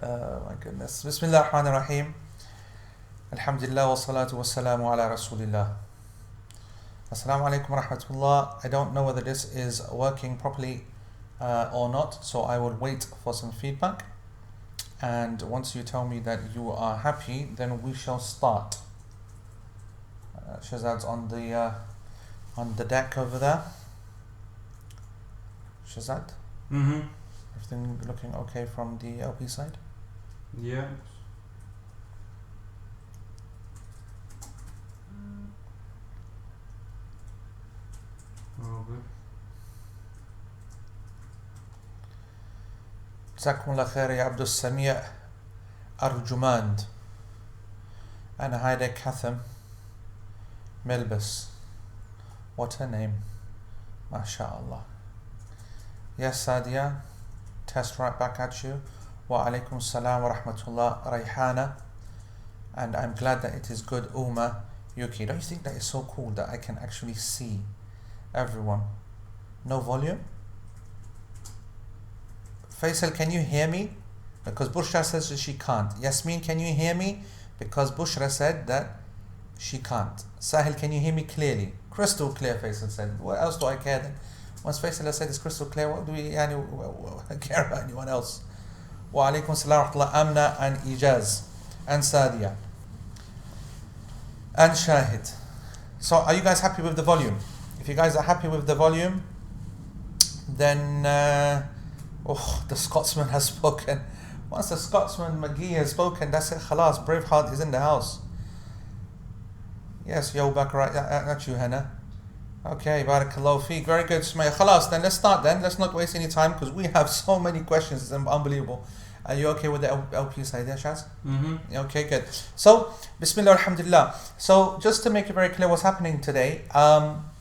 My goodness. Bismillah ar-Rahman ar-Rahim. Alhamdulillah wa salatu wa salamu ala Rasulillah. Assalamu alaikum wa rahmatullah. I don't know whether this is working properly or not, so I will wait for some feedback. And once you tell me that you are happy, then we shall start. Shazad's on the deck over there. Shazad? Mm-hmm. Everything looking okay from the LP side? Yeah. All good. جزاكم الله خير يا عبد السميع أرجماند. أنا هايدا كاثم ملبس. What a name. MashaAllah. Yes, Sadia. Test right back at you. Wa alaikum salam wa rahmatullah. Rayhana. And I'm glad that it is good. Uma Yuki. Don't you think that is so cool that I can actually see everyone? No volume? Faisal, can you hear me? Because Bushra says that she can't. Yasmin, can you hear me? Because Bushra said that she can't. Sahil, can you hear me clearly? Crystal clear, Faisal said. What else do I care then? Once Faisal has said it's crystal clear, what do we care about anyone else? Wa alaikum salam wa rahmatullah. Amna and Ijaz and Sadia and Shahid. So are you guys happy with the volume? If you guys are happy with the volume, then the Scotsman has spoken. Once the Scotsman McGee has spoken, that's it. Khalas, Braveheart is in the house. Yes, yo, back right. Not you, Hannah. Okay, barakallahu feek. Very good, Sumaya. Khalas, then let's start then. Let's not waste any time because we have so many questions. It's unbelievable. Are you okay with the LP side there, Shaz? Mm-hmm. Okay, good. So, Bismillah, alhamdulillah. So, just to make it very clear what's happening today. From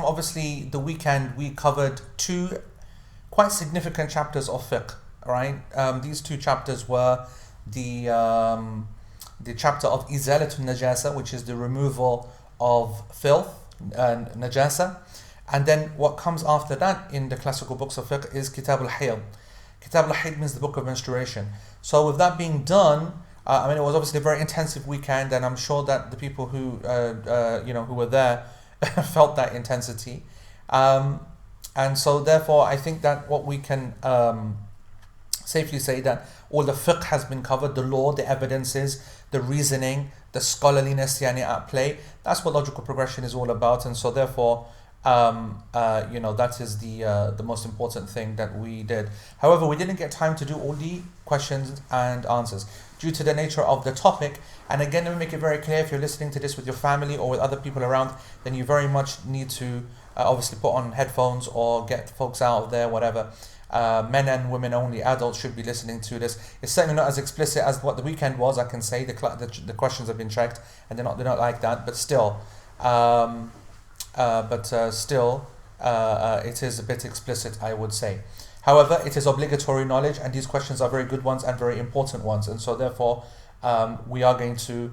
obviously the weekend, we covered two quite significant chapters of fiqh, right? These two chapters were the chapter of Izalatul Najasa, which is the removal of filth and Najasa. And then what comes after that in the classical books of fiqh is Kitab al-Hayd. Kitab al-Hayd means the book of menstruation. So with that being done, it was obviously a very intensive weekend, and I'm sure that the people who who were there felt that intensity. And so therefore I think that what we can safely say that all the fiqh has been covered, the law, the evidences, the reasoning, the scholarliness at play. That's what logical progression is all about, and so therefore that is the most important thing that we did. However, we didn't get time to do all the questions and answers due to the nature of the topic. And again, let me make it very clear, if you're listening to this with your family or with other people around, then you very much need to obviously put on headphones or get folks out of there, whatever. Men and women only, adults should be listening to this. It's certainly not as explicit as what the weekend was, I can say. The questions have been checked and they're not like that, but still it is a bit explicit, I would say. However, it is obligatory knowledge, and these questions are very good ones and very important ones, and so therefore we are going to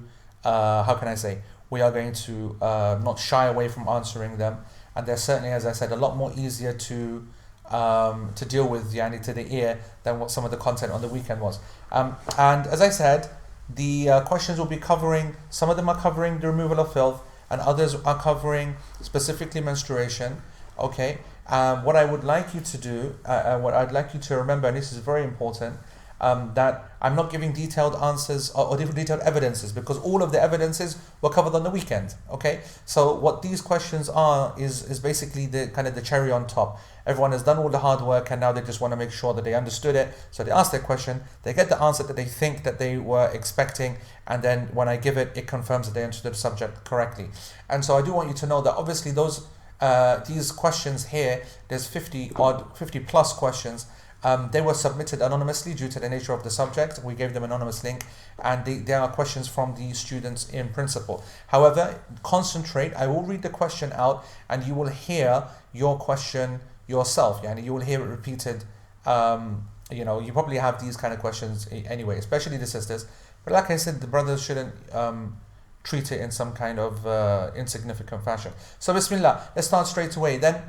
we are going to not shy away from answering them, and they're certainly, as I said, a lot more easier to deal with to the ear than what some of the content on the weekend was. And as I said, the questions will be covering, some of them are covering the removal of filth, and others are covering specifically menstruation. Okay, what I would like you to do, what I'd like you to remember, and this is very important, that I'm not giving detailed answers or detailed evidences, because all of the evidences were covered on the weekend. Okay, so what these questions are is basically the kind of the cherry on top. Everyone has done all the hard work, and now they just want to make sure that they understood it. So they ask their question, they get the answer that they think that they were expecting, and then when I give it, it confirms that they understood the subject correctly. And so I do want you to know that obviously these questions here, there's 50 plus questions. They were submitted anonymously due to the nature of the subject. We gave them an anonymous link, and they are questions from the students in principle. However, concentrate. I will read the question out, and you will hear your question yourself. You will hear it repeated. You probably have these kind of questions anyway, especially the sisters. But like I said, the brothers shouldn't treat it in some kind of insignificant fashion. So Bismillah, let's start straight away then.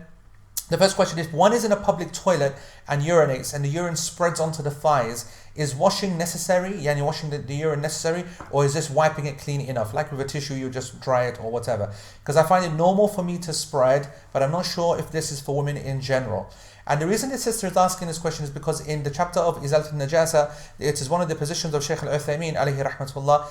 The first question is, one is in a public toilet and urinates and the urine spreads onto the thighs. Is washing necessary? Yani washing the urine necessary? Or is just wiping it clean enough? Like with a tissue, you just dry it or whatever. Because I find it normal for me to spread, but I'm not sure if this is for women in general. And the reason this sister is asking this question is because in the chapter of Izalat al-Najasa, it is one of the positions of Shaykh al-Uthaymeen alayhi rahmatullah,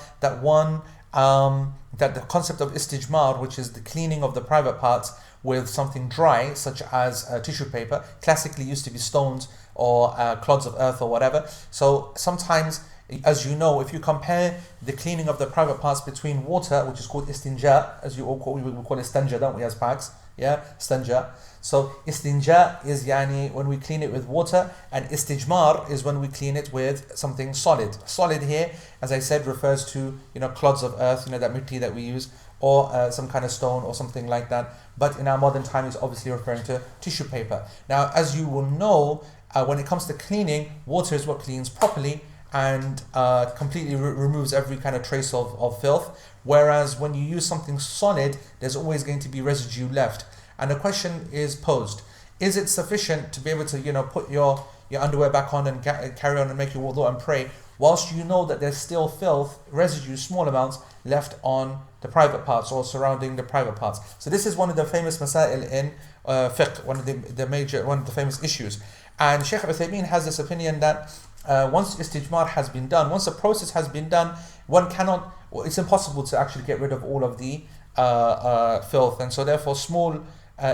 that the concept of istijmar, which is the cleaning of the private parts with something dry, such as tissue paper, classically used to be stones or clods of earth or whatever. So sometimes, as you know, if you compare the cleaning of the private parts between water, which is called istinja, as we call it stanja, don't we, as packs? Yeah, stanja. So istinja is yani when we clean it with water, and istijmar is when we clean it with something solid. Solid here, as I said, refers to clods of earth, that mitti that we use, or some kind of stone or something like that. But in our modern time, it's obviously referring to tissue paper. Now, as you will know, when it comes to cleaning, water is what cleans properly and completely removes every kind of trace of filth. Whereas when you use something solid, there's always going to be residue left. And the question is posed: is it sufficient to be able to, put your underwear back on and carry on and make your wudu and pray, whilst you know that there's still filth, residue, small amounts left on the private parts or surrounding the private parts? So this is one of the famous masail in fiqh, one of the famous issues. And Shaykh Uthaymeen has this opinion that once istijmar has been done, once the process has been done, it's impossible to actually get rid of all of the filth, and so therefore small,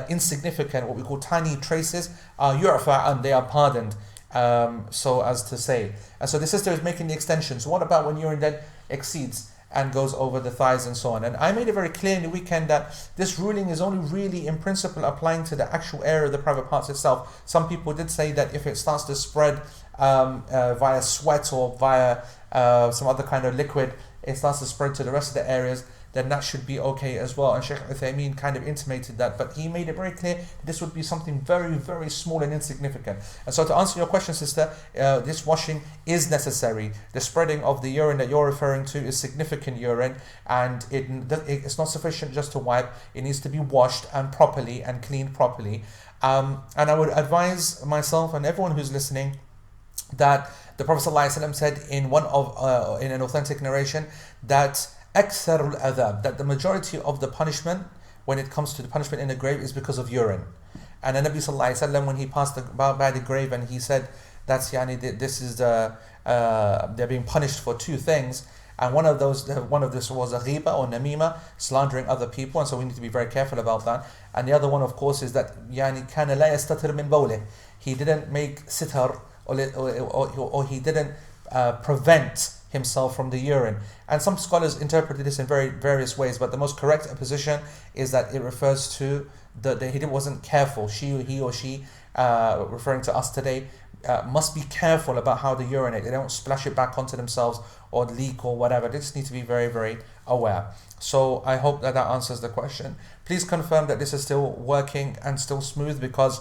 insignificant, what we call tiny traces, yu'fa, and they are pardoned, so as to say. And so the sister is making the extension. So what about when urine then exceeds and goes over the thighs and so on? And I made it very clear in the weekend that this ruling is only really in principle applying to the actual area of the private parts itself. Some people did say that if it starts to spread via sweat or via some other kind of liquid, it starts to spread to the rest of the areas, then that should be okay as well. And Shaykh Uthaymeen kind of intimated that, but he made it very clear this would be something very, very small and insignificant. And so to answer your question, sister, this washing is necessary. The spreading of the urine that you're referring to is significant urine, and it's not sufficient just to wipe. It needs to be washed and properly and cleaned properly. And I would advise myself and everyone who's listening that the Prophet ﷺ said in in an authentic narration that أكثر العذاب, that the majority of the punishment when it comes to the punishment in the grave is because of urine. And the Nabi ﷺ, when he passed by the grave, and he said that's this is they're being punished for two things, and one of this was a ghiba or namima, slandering other people, and so we need to be very careful about that. And the other one, of course, is that كان لا يستتر من بوله, he didn't make sitar, or he didn't prevent himself from the urine. And some scholars interpreted this in very various ways, but the most correct position is that it refers to that he wasn't careful. He or she, referring to us today, must be careful about how they urinate. They don't splash it back onto themselves or leak or whatever. They just need to be very, very aware. So I hope that answers the question. Please confirm that this is still working and still smooth, because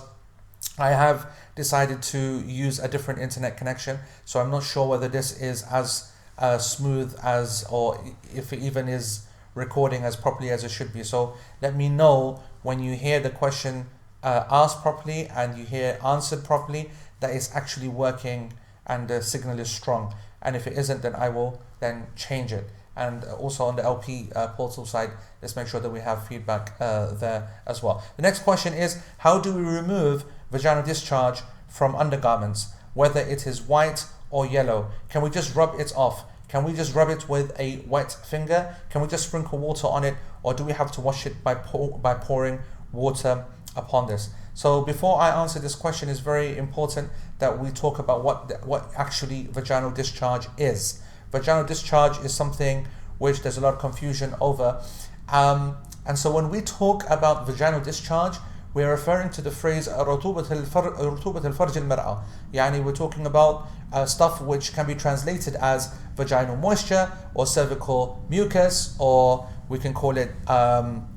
I have decided to use a different internet connection, so I'm not sure whether this is as smooth as, or if it even is recording as properly as it should be. So let me know when you hear the question asked properly and you hear answered properly, that it's actually working and the signal is strong. And if it isn't, then I will then change it. And also on the LP portal side, let's make sure that we have feedback there as well. The next question is, how do we remove vaginal discharge from undergarments, whether it is white or yellow? Can we just rub it off? Can we just rub it with a wet finger? Can we just sprinkle water on it? Or do we have to wash it by pouring water upon this? So before I answer this question, it's very important that we talk about what actually vaginal discharge is. Vaginal discharge is something which there's a lot of confusion over. And so when we talk about vaginal discharge, we're referring to the phrase رطوبة الفرج المرأة. يعني we're talking about stuff which can be translated as vaginal moisture or cervical mucus, or we can call it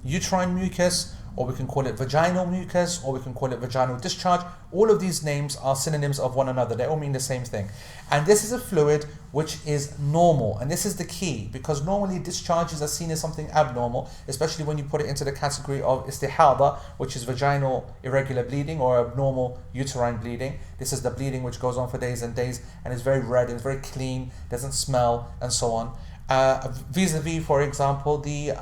uterine mucus, or we can call it vaginal mucus, or we can call it vaginal discharge. All of these names are synonyms of one another. They all mean the same thing. And this is a fluid which is normal. And this is the key, because normally discharges are seen as something abnormal, especially when you put it into the category of istihada, which is vaginal irregular bleeding or abnormal uterine bleeding. This is the bleeding which goes on for days and days and is very red, it's very clean, doesn't smell, and so on. Vis-a-vis, for example, the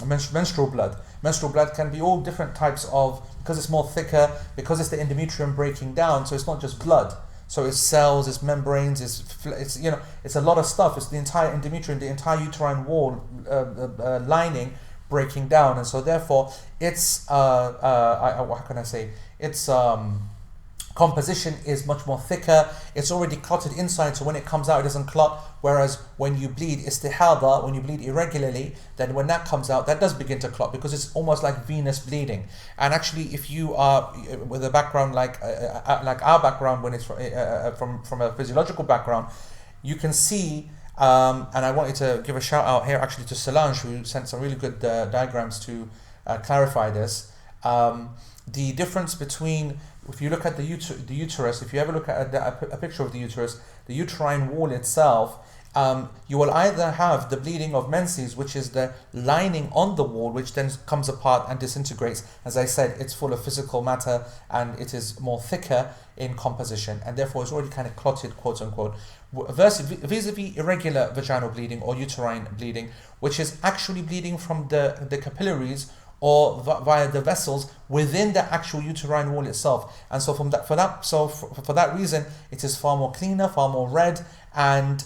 menstrual blood. Menstrual blood can be all different types of, because it's more thicker, because it's the endometrium breaking down, so it's not just blood. So it's cells, it's membranes, it's a lot of stuff. It's the entire endometrium, the entire uterine wall lining breaking down, and so therefore it's how can I say? Its composition is much more thicker. It's already clotted inside, so when it comes out, it doesn't clot. Whereas when you bleed istihada, when you bleed irregularly, then when that comes out, that does begin to clot, because it's almost like venous bleeding. And actually, if you are with a background like our background, when it's from a physiological background, you can see. And I wanted to give a shout out here actually to Solange, who sent some really good diagrams to clarify this. The difference between, if you look at the uterus, if you ever look at a picture of the uterus, the uterine wall itself, you will either have the bleeding of menses, which is the lining on the wall, which then comes apart and disintegrates. As I said, it's full of physical matter and it is more thicker in composition, and therefore it's already kind of clotted, quote unquote. Vis-a-vis irregular vaginal bleeding or uterine bleeding, which is actually bleeding from the capillaries or via the vessels within the actual uterine wall itself. And so for that reason, it is far more cleaner, far more red, and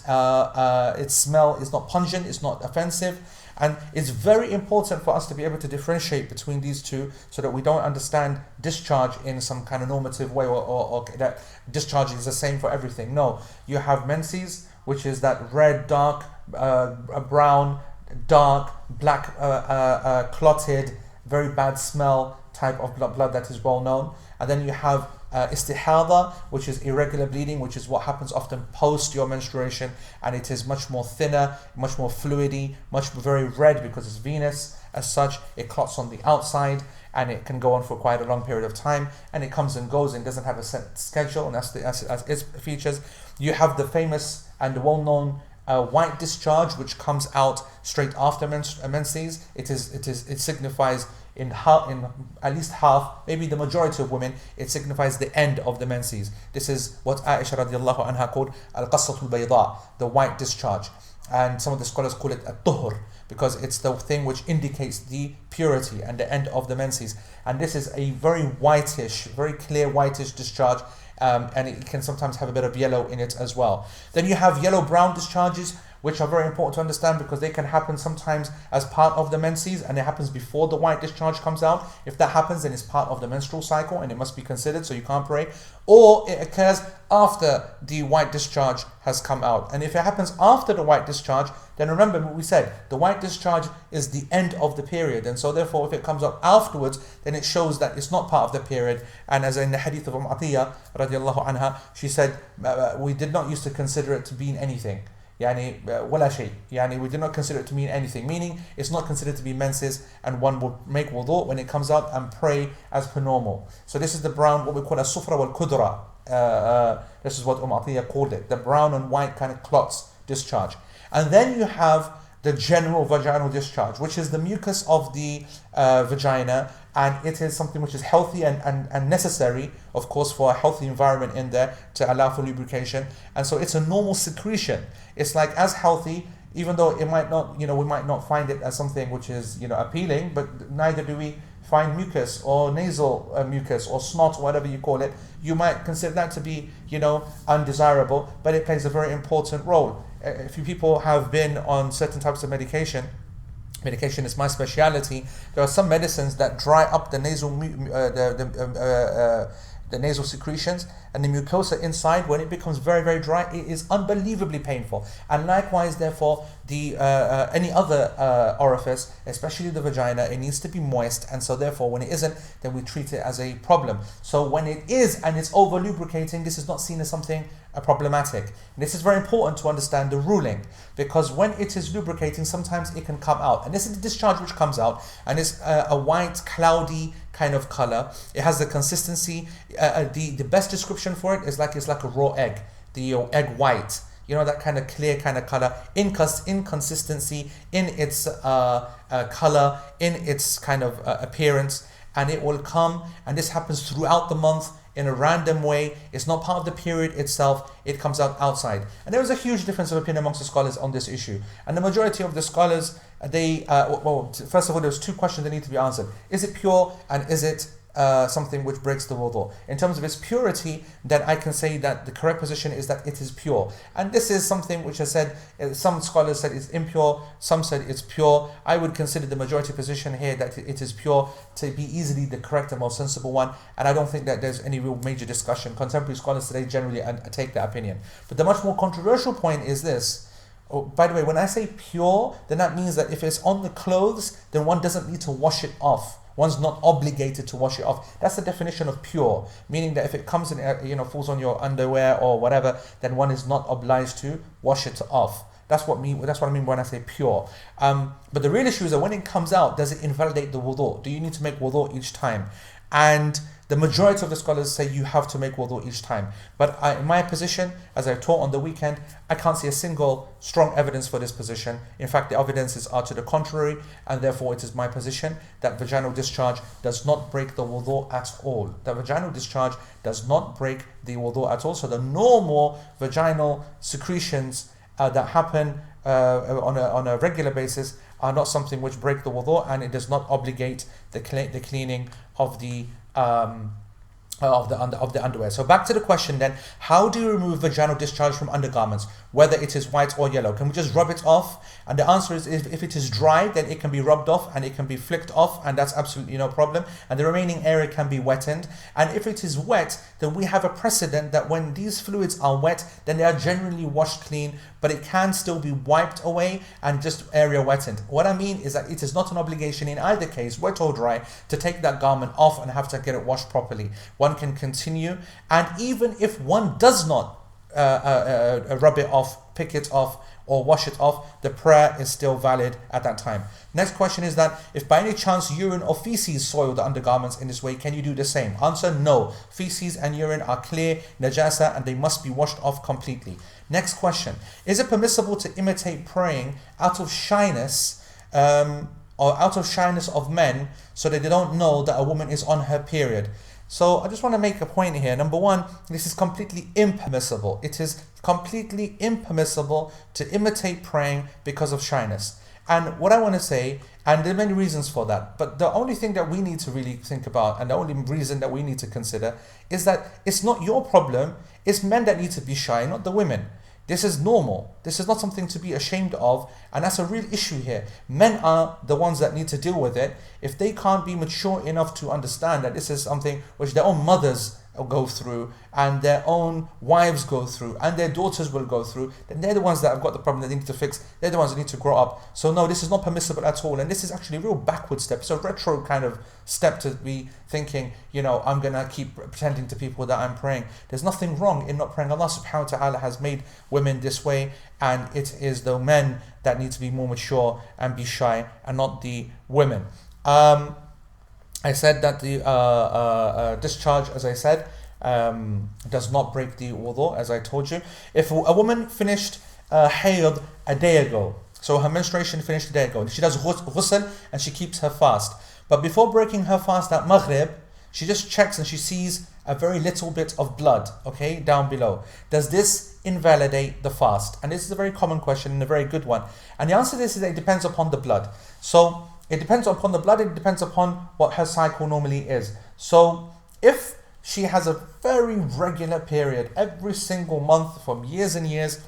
its smell is not pungent, it's not offensive. And it's very important for us to be able to differentiate between these two, so that we don't understand discharge in some kind of normative way, or that discharge is the same for everything. No, you have menses, which is that red, dark, brown, dark, black, clotted, very bad smell type of blood that is well known. And then you have istihada, which is irregular bleeding, which is what happens often post your menstruation, and it is much more thinner, much more fluidy, very red, because it's venous. As such, it clots on the outside, and it can go on for quite a long period of time, and it comes and goes and doesn't have a set schedule, and that's its features. You have the famous and the well-known white discharge, which comes out straight after menses. It signifies in at least half, maybe the majority of women, it signifies the end of the menses. This is what Aisha radiallahu anha called al-qassatul bayda, the white discharge. And some of the scholars call it at-tuhur, because it's the thing which indicates the purity and the end of the menses. And this is a very whitish, very clear whitish discharge, and it can sometimes have a bit of yellow in it as well. Then you have yellow-brown discharges, which are very important to understand, because they can happen sometimes as part of the menses, and it happens before the white discharge comes out. If that happens, then it's part of the menstrual cycle and it must be considered, so you can't pray. Or it occurs after the white discharge has come out. And if it happens after the white discharge, then remember what we said, the white discharge is the end of the period, and so therefore if it comes up afterwards, then it shows that it's not part of the period. And as in the hadith of Atiyah radiallahu anha, she said, we did not used to consider it to mean anything. Yani wala shay. Yani we do not consider it to mean anything, meaning it's not considered to be menses, and one will make wudu when it comes out and pray as per normal. So this is the brown, what we call a sufra wal kudra. This is what Atiyah called it, the brown and white kind of clots discharge. And then you have the general vaginal discharge, which is the mucus of the vagina, and it is something which is healthy and necessary, of course, for a healthy environment in there to allow for lubrication. And so it's a normal secretion. It's like as healthy, even though it might not, we might not find it as something which is, appealing, but neither do we find mucus or nasal mucus or snot, whatever you call it. You might consider that to be, undesirable, but it plays a very important role. If you people have been on certain types of medication is my speciality. There are some medicines that dry up the nasal the nasal secretions, and the mucosa inside, when it becomes very, very dry, it is unbelievably painful. And likewise, therefore, the any other orifice, especially the vagina, it needs to be moist, and so therefore when it isn't, then we treat it as a problem. So when it is and it's over lubricating, this is not seen as something problematic. And this is very important to understand the ruling, because when it is lubricating, sometimes it can come out, and this is the discharge which comes out, and it's a white, cloudy kind of color. It has the consistency. The best description for it is like it's like a raw egg, the egg white. You know, that kind of clear kind of color, inconsistency in its color, in its kind of appearance, and it will come, and this happens throughout the month in a random way. It's not part of the period itself, it comes out outside. And there is a huge difference of opinion amongst the scholars on this issue. And the majority of the scholars, they, first of all, there's two questions that need to be answered. Is it pure, and is it something which breaks the wudu? In terms of its purity, then I can say that the correct position is that it is pure. And this is something which I said, some scholars said it's impure, some said it's pure. I would consider the majority position here that it is pure to be easily the correct and most sensible one, and I don't think that there's any real major discussion. Contemporary scholars today generally take that opinion. But the much more controversial point is this. Oh, by the way, when I say pure, then that means that if it's on the clothes, then one doesn't need to wash it off. One's not obligated to wash it off. That's the definition of pure, meaning that if it comes in, falls on your underwear or whatever, then one is not obliged to wash it off. That's what I mean when I say pure. But the real issue is that when it comes out, does it invalidate the wudu? Do you need to make wudu each time? And the majority of the scholars say you have to make wudu each time. But in my position, as I taught on the weekend, I can't see a single strong evidence for this position. In fact, the evidences are to the contrary, and therefore it is my position that vaginal discharge does not break the wudu at all. The vaginal discharge does not break the wudu at all. So the normal vaginal secretions that happen on a regular basis are not something which break the wudu, and it does not obligate the cleaning of the underwear. So back to the question then, how do you remove vaginal discharge from undergarments, whether it is white or yellow? Can we just rub it off? And the answer is, if it is dry, then it can be rubbed off and it can be flicked off, and that's absolutely no problem, and the remaining area can be wetted. And if it is wet, then we have a precedent that when these fluids are wet, then they are generally washed clean, but it can still be wiped away and just area wetted. What I mean is that it is not an obligation in either case, wet or dry, to take that garment off and have to get it washed properly. One can continue, and even if one does not rub it off, pick it off, or wash it off, the prayer is still valid at that time. Next question is that if by any chance urine or feces soil the undergarments in this way, can you do the same? Answer, no. Feces and urine are clear najasa and they must be washed off completely. Next question, is it permissible to imitate praying out of shyness or out of shyness of men so that they don't know that a woman is on her period? So I just want to make a point here. Number one, this is completely impermissible. It is completely impermissible to imitate praying because of shyness. And what I want to say, and there are many reasons for that, but the only thing that we need to really think about, and the only reason that we need to consider, is that it's not your problem, it's men that need to be shy, not the women. This is normal. This is not something to be ashamed of, and that's a real issue here. Men are the ones that need to deal with it. If they can't be mature enough to understand that this is something which their own mothers go through, and their own wives go through, and their daughters will go through, then they're the ones that have got the problem that they need to fix. They're the ones that need to grow up. So no, this is not permissible at all, and this is actually a real backward step. It's a retro kind of step to be thinking, I'm gonna keep pretending to people that I'm praying. There's nothing wrong in not praying. Allah subhanahu wa ta'ala has made women this way, and it is the men that need to be more mature and be shy, and not the women. I said that the discharge, as I said, does not break the wudu, as I told you. If a woman finished hayd a day ago, so her menstruation finished a day ago, she does ghusl and she keeps her fast. But before breaking her fast at Maghrib, she just checks and she sees a very little bit of blood, okay, down below. Does this invalidate the fast? And this is a very common question and a very good one. And the answer to this is that it depends upon the blood. So it depends upon the blood, it depends upon what her cycle normally is. So if she has a very regular period every single month from years and years,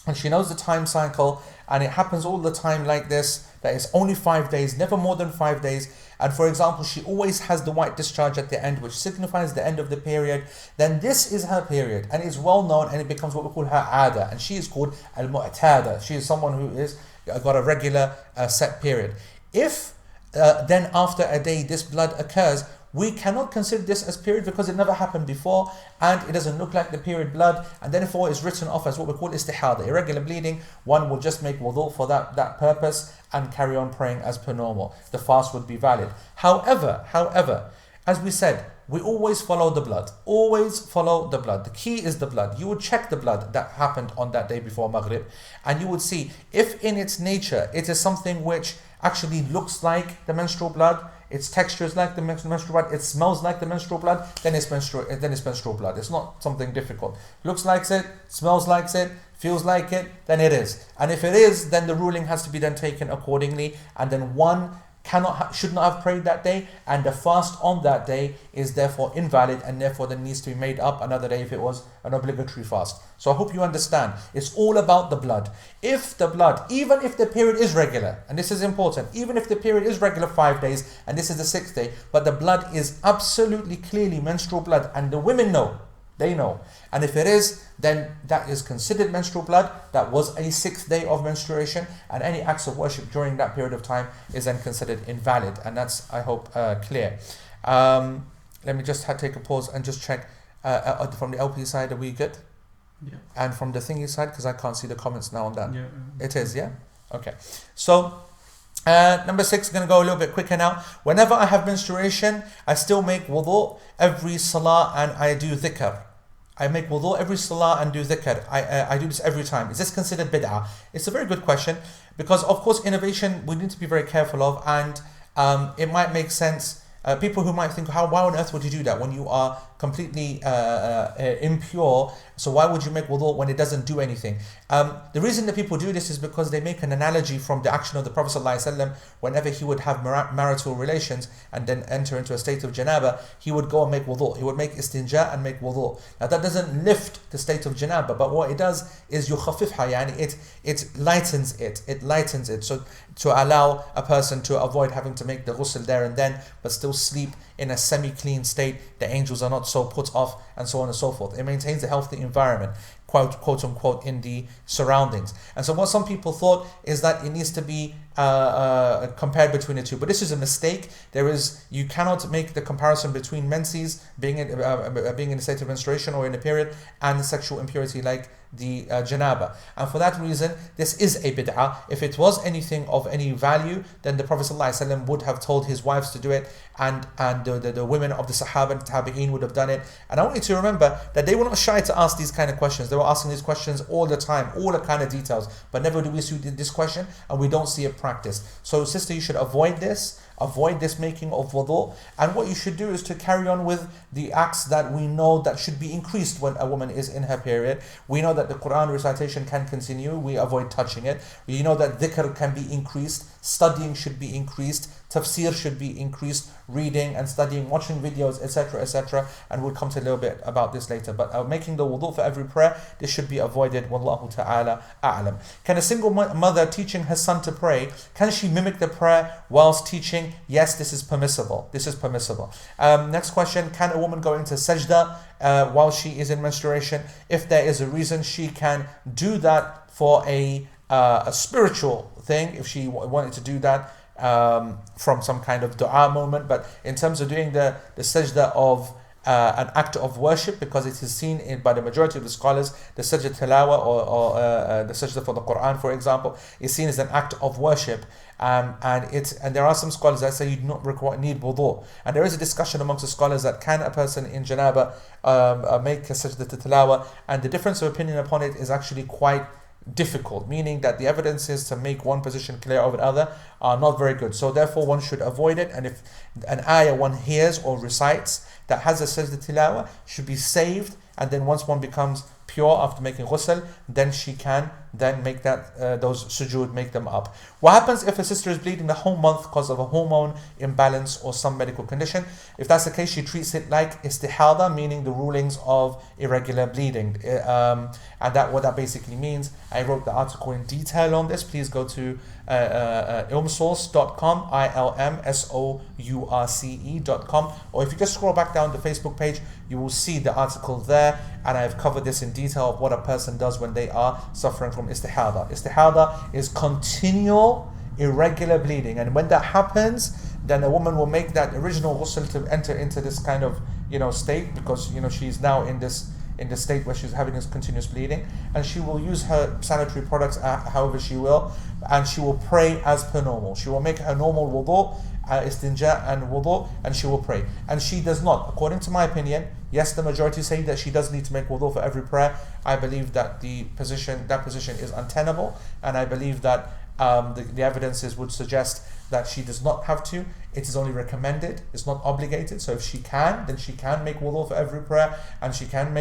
and she knows the time cycle, and it happens all the time like this, that it's only 5 days, never more than 5 days, and for example she always has the white discharge at the end, which signifies the end of the period, then this is her period and it's well known, and it becomes what we call her ada, and she is called al-mu'tada. She is someone who is got a regular set period. If then after a day this blood occurs, we cannot consider this as period because it never happened before and it doesn't look like the period blood, and therefore is written off as what we call istihada, irregular bleeding. One will just make wudu for that purpose and carry on praying as per normal. The fast would be valid. However, as we said, we always follow the blood. Always follow the blood. The key is the blood. You would check the blood that happened on that day before Maghrib, and you would see if in its nature it is something which actually looks like the menstrual blood, its texture is like the menstrual blood, it smells like the menstrual blood, then it's menstrual blood. It's not something difficult. Looks like it, smells like it, feels like it, then it is. And if it is, then the ruling has to be then taken accordingly, and then one should not have prayed that day, and the fast on that day is therefore invalid, and therefore then needs to be made up another day if it was an obligatory fast. So I hope you understand, it's all about the blood. If the blood, even if the period is regular, and this is important, even if the period is regular 5 days and this is the 6th day, but the blood is absolutely clearly menstrual blood, and the women know, they know, and if it is, then that is considered menstrual blood. That was a 6th day of menstruation, and any acts of worship during that period of time is then considered invalid, and that's, I hope, clear. Let me just take a pause and just check from the LP side, are we good? Yeah. And from the thingy side, because I can't see the comments now on that. Yeah. It is, yeah? Okay. So, number 6, going to go a little bit quicker now. Whenever I have menstruation, I still make wudu every salah and I do dhikr. I make wudu every salah and do dhikr. I do this every time. Is this considered bid'ah? It's a very good question, because of course innovation we need to be very careful of, and it might make sense. People who might think, why on earth would you do that when you are completely impure? So why would you make wudu when it doesn't do anything? The reason that people do this is because they make an analogy from the action of the Prophet ﷺ. Whenever he would have marital relations and then enter into a state of janaba, he would go and make wudu. He would make istinja and make wudu. Now that doesn't lift the state of janaba, but what it does is yukhafifha, yani it lightens it. It lightens it. So to allow a person to avoid having to make the ghusl there and then, but still sleep in a semi-clean state, the angels are not so put off, and so on and so forth. It maintains a healthy environment, quote unquote, in the surroundings. And so what some people thought is that it needs to be compared between the two, but this is a mistake. You cannot make the comparison between menses, being in a state of menstruation or in a period, and sexual impurity like the janaba. And for that reason, this is a bid'ah. If it was anything of any value, then the Prophet ﷺ would have told his wives to do it, and the women of the Sahaba and Tabi'een would have done it. And I want you to remember that they were not shy to ask these kind of questions. They were asking these questions all the time, all the kind of details, but never do we see this question and we don't see it practiced. So sister, you should avoid this making of wudu, and what you should do is to carry on with the acts that we know that should be increased when a woman is in her period. We know that the Quran recitation can continue, we avoid touching it. We know that dhikr can be increased, studying should be increased, tafsir should be increased, reading and studying, watching videos, etc., and we'll come to a little bit about this later. But making the wudu for every prayer, this should be avoided. Wallahu ta'ala a'lam. Can a single mother teaching her son to pray, can she mimic the prayer whilst teaching? Yes, this is permissible. Next question, can a woman go into sajda while she is in menstruation? If there is a reason, she can do that for a spiritual thing, if she wanted to do that from some kind of dua moment. But in terms of doing the sajda of an act of worship, because it is seen by the majority of the scholars, the sajda tilawa or the sajda for the Quran, for example, is seen as an act of worship. And there are some scholars that say you do not need wudu. And there is a discussion amongst the scholars that can a person in janaba make a sajda tilawa, and the difference of opinion upon it is actually quite difficult, meaning that the evidences to make one position clear over the other are not very good. So therefore one should avoid it, and if an ayah one hears or recites that has a sajda tilawa should be saved, and then once one becomes pure after making ghusl, then she can then make that those sujood, make them up. What happens if a sister is bleeding the whole month because of a hormone imbalance or some medical condition? If that's the case, she treats it like istihada, meaning the rulings of irregular bleeding. And that what that basically means. I wrote the article in detail on this. Please go to ilmsource.com, ilmsource.com, or if you just scroll back down the Facebook page, you will see the article there, and I've covered this in detail of what a person does when they are suffering from istihada. Istihada is continual irregular bleeding, and when that happens, then a woman will make that original ghusl to enter into this kind of state, because she's now in this state where she's having this continuous bleeding, and she will use her sanitary products however she will, and she will pray as per normal. She will make her normal wudu, istinja and wudu, and she will pray. And she does not, according to my opinion, yes, the majority say that she does need to make wudu for every prayer. I believe that that position is untenable, and I believe that the evidences would suggest that she does not have to. It is only recommended. It's not obligated. So if she can, then she can make wudu for every prayer, and she can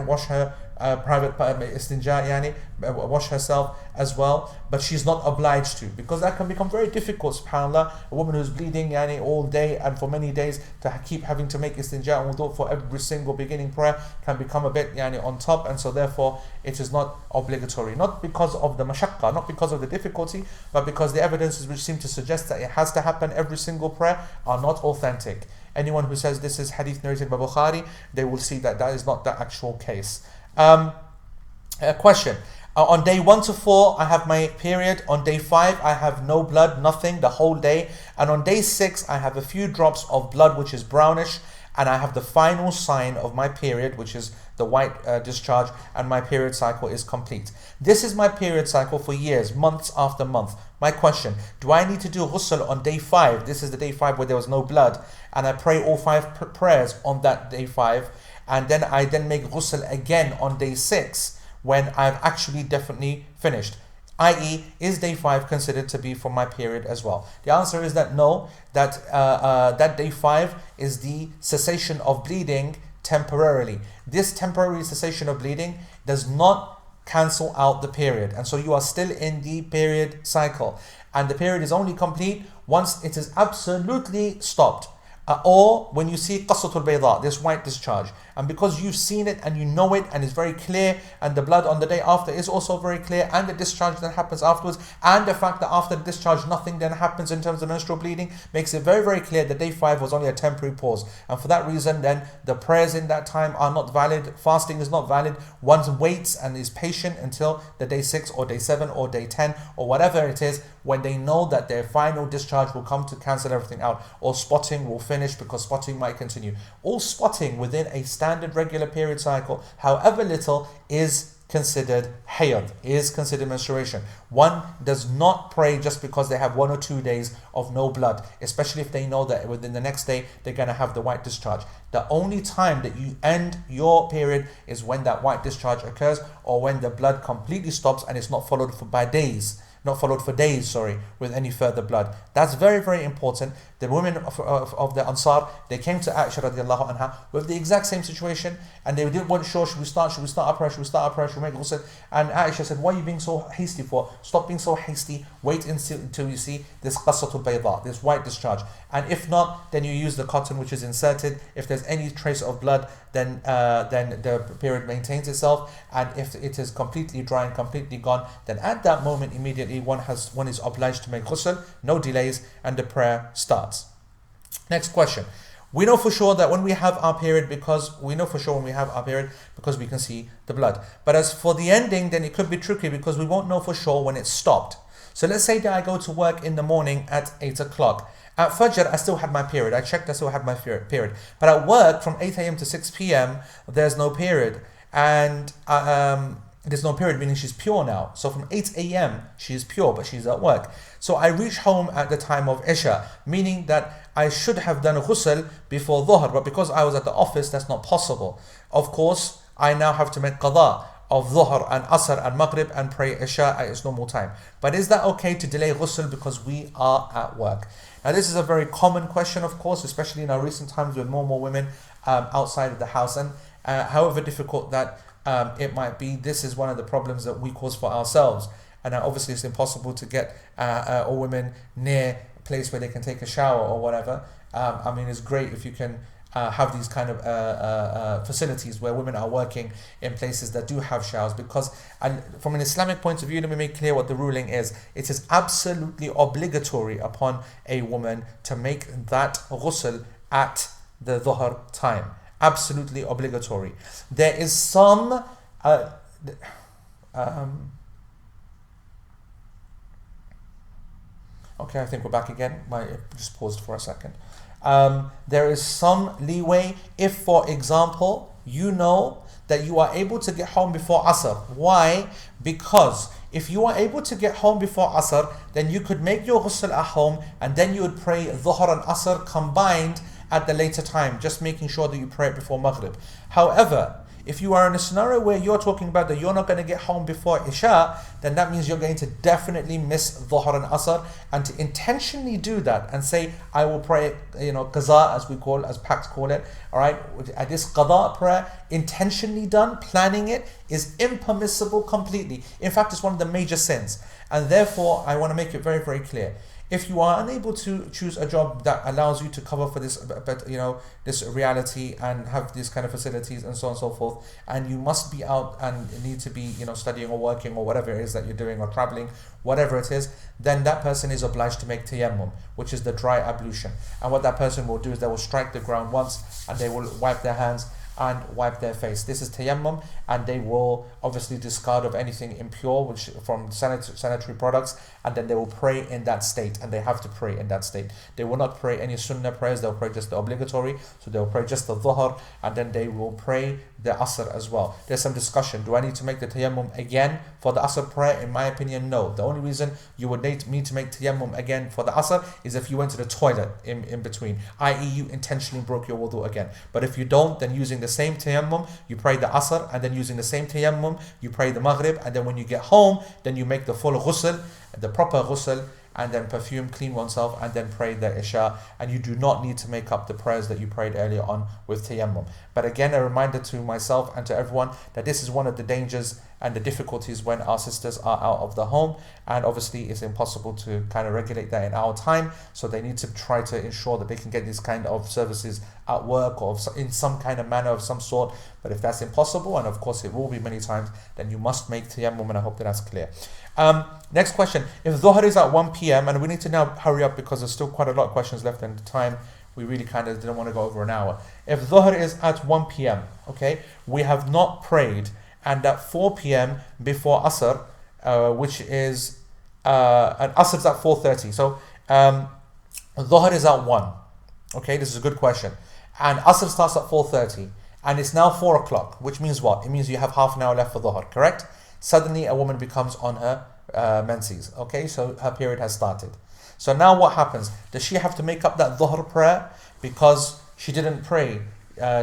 wash her private istinja, wash herself as well. But she's not obliged to, because that can become very difficult. SubhanAllah, a woman who's bleeding all day and for many days to keep having to make istinja and wudu for every single beginning prayer can become a bit on top, and so therefore it is not obligatory. Not because of the mashaqqa, not because of the difficulty, but because the evidences which seem to suggest that it has to happen every single prayer are not authentic. Anyone who says this is hadith narrated by Bukhari, they will see that that is not the actual case. A question. On day 1 to 4, I have my period. On day 5, I have no blood, nothing, the whole day. And on day 6, I have a few drops of blood, which is brownish. And I have the final sign of my period, which is the white discharge, and my period cycle is complete. This is my period cycle for years, months after month. My question, do I need to do ghusl on day 5? This is the day 5 where there was no blood. And I pray all 5 prayers on that day 5. And then I make ghusl again on day 6 when I've actually definitely finished. I.e., is day 5 considered to be for my period as well? The answer is that no, that day 5 is the cessation of bleeding temporarily. This temporary cessation of bleeding does not cancel out the period, and so you are still in the period cycle, and the period is only complete once it is absolutely stopped. Or when you see qasatul bayda, this white discharge, and because you've seen it and you know it and it's very clear, and the blood on the day after is also very clear, and the discharge that happens afterwards, and the fact that after the discharge nothing then happens in terms of menstrual bleeding, makes it very, very clear that day 5 was only a temporary pause. And for that reason then the prayers in that time are not valid, fasting is not valid. One waits and is patient until the day 6 or day 7 or day 10 or whatever it is, when they know that their final discharge will come to cancel everything out, or spotting will finish, because spotting might continue. All spotting within a standard regular period cycle, however little, is considered hayd, is considered menstruation. One does not pray just because they have 1 or 2 days of no blood, especially if they know that within the next day they're going to have the white discharge. The only time that you end your period is when that white discharge occurs, or when the blood completely stops and it's not followed for days, with any further blood. That's very, very important. The women of the Ansar, they came to Aisha radiallahu anha with the exact same situation, and they weren't sure, should we start our prayer, should we make ghusl? And Aisha said, why are you being so hasty for? Stop being so hasty, wait until you see this qasatul bayda, this white discharge. And if not, then you use the cotton which is inserted. If there's any trace of blood, then the period maintains itself, and if it is completely dry and completely gone, then at that moment immediately one is obliged to make ghusl, no delays, and the prayer starts. Next question. We know for sure when we have our period because we can see the blood. But as for the ending, then it could be tricky because we won't know for sure when it stopped. So let's say that I go to work in the morning at 8 o'clock. At Fajr, I still had my period. I checked, I still had my period. But at work, from 8 a.m. to 6 p.m., there's no period. And there's no period, meaning she's pure now. So from 8 a.m. she's pure, but she's at work. So I reach home at the time of Isha, meaning that I should have done a ghusl before Dhuhr, but because I was at the office, that's not possible. Of course, I now have to make qada of Dhuhr and Asr and Maghrib and pray Isha at its normal time. But is that okay to delay ghusl because we are at work? Now this is a very common question, of course, especially in our recent times with more and more women outside of the house. And however difficult that It might be this is one of the problems that we cause for ourselves. And obviously it's impossible to get all women near a place where they can take a shower or whatever. I mean, it's great if you can have these kind of facilities where women are working in places that do have showers, because from an Islamic point of view, let me make clear what the ruling is. It is absolutely obligatory upon a woman to make that ghusl at the dhuhr time. Absolutely obligatory. There is some okay, I think we're back again. Just paused for a second. There is some leeway if, for example, you know that you are able to get home before Asr. Why? Because if you are able to get home before Asr, then you could make your ghusl at home and then you would pray Dhuhr and Asr combined at the later time, just making sure that you pray it before Maghrib. However, if you are in a scenario where you're talking about that you're not going to get home before Isha, then that means you're going to definitely miss Dhuhr and Asr. And to intentionally do that and say, I will pray, Qaza as Pacts call it, alright, at this Qada prayer, intentionally done, planning it, is impermissible completely. In fact, it's one of the major sins. And therefore, I want to make it very, very clear. If you are unable to choose a job that allows you to cover for this, this reality and have these kind of facilities and so on and so forth, and you must be out and need to be, studying or working or whatever it is that you're doing or traveling, whatever it is, then that person is obliged to make tayammum, which is the dry ablution. And what that person will do is they will strike the ground once and they will wipe their hands and wipe their face. This is tayammum, and they will obviously discard of anything impure, which from sanitary products, and then they will pray in that state, and they have to pray in that state. They will not pray any sunnah prayers, they'll pray just the obligatory, so they'll pray just the dhuhr, and then they will pray the asr as well. There's some discussion, do I need to make the tayammum again for the asr prayer? In my opinion, no. The only reason you would need to make tayammum again for the asr is if you went to the toilet in between, i.e. you intentionally broke your wudu again. But if you don't, then using the same tayammum, you pray the asr, and then using the same tayammum, you pray the maghrib, and then when you get home, then you make the full ghusl, the proper ghusl, and then perfume, clean oneself, and then pray the Isha. And you do not need to make up the prayers that you prayed earlier on with tayammum. But again, a reminder to myself and to everyone that this is one of the dangers and the difficulties when our sisters are out of the home, and obviously it's impossible to kind of regulate that in our time, so they need to try to ensure that they can get these kind of services at work or in some kind of manner of some sort. But if that's impossible, and of course it will be many times, then you must make tayammum, and I hope that that's clear. Next question, if dhuhr is at 1 p.m, and we need to now hurry up because there's still quite a lot of questions left in the time, we really kind of didn't want to go over an hour. If dhuhr is at 1 p.m, okay, we have not prayed, and at 4 p.m. before Asr, which is, and Asr is at 4:30. So, Dhuhr is at 1. Okay, this is a good question. And Asr starts at 4:30. And it's now 4 o'clock, which means what? It means you have half an hour left for Dhuhr, correct? Suddenly a woman becomes on her menses. Okay, so her period has started. So now what happens? Does she have to make up that Dhuhr prayer because she didn't pray?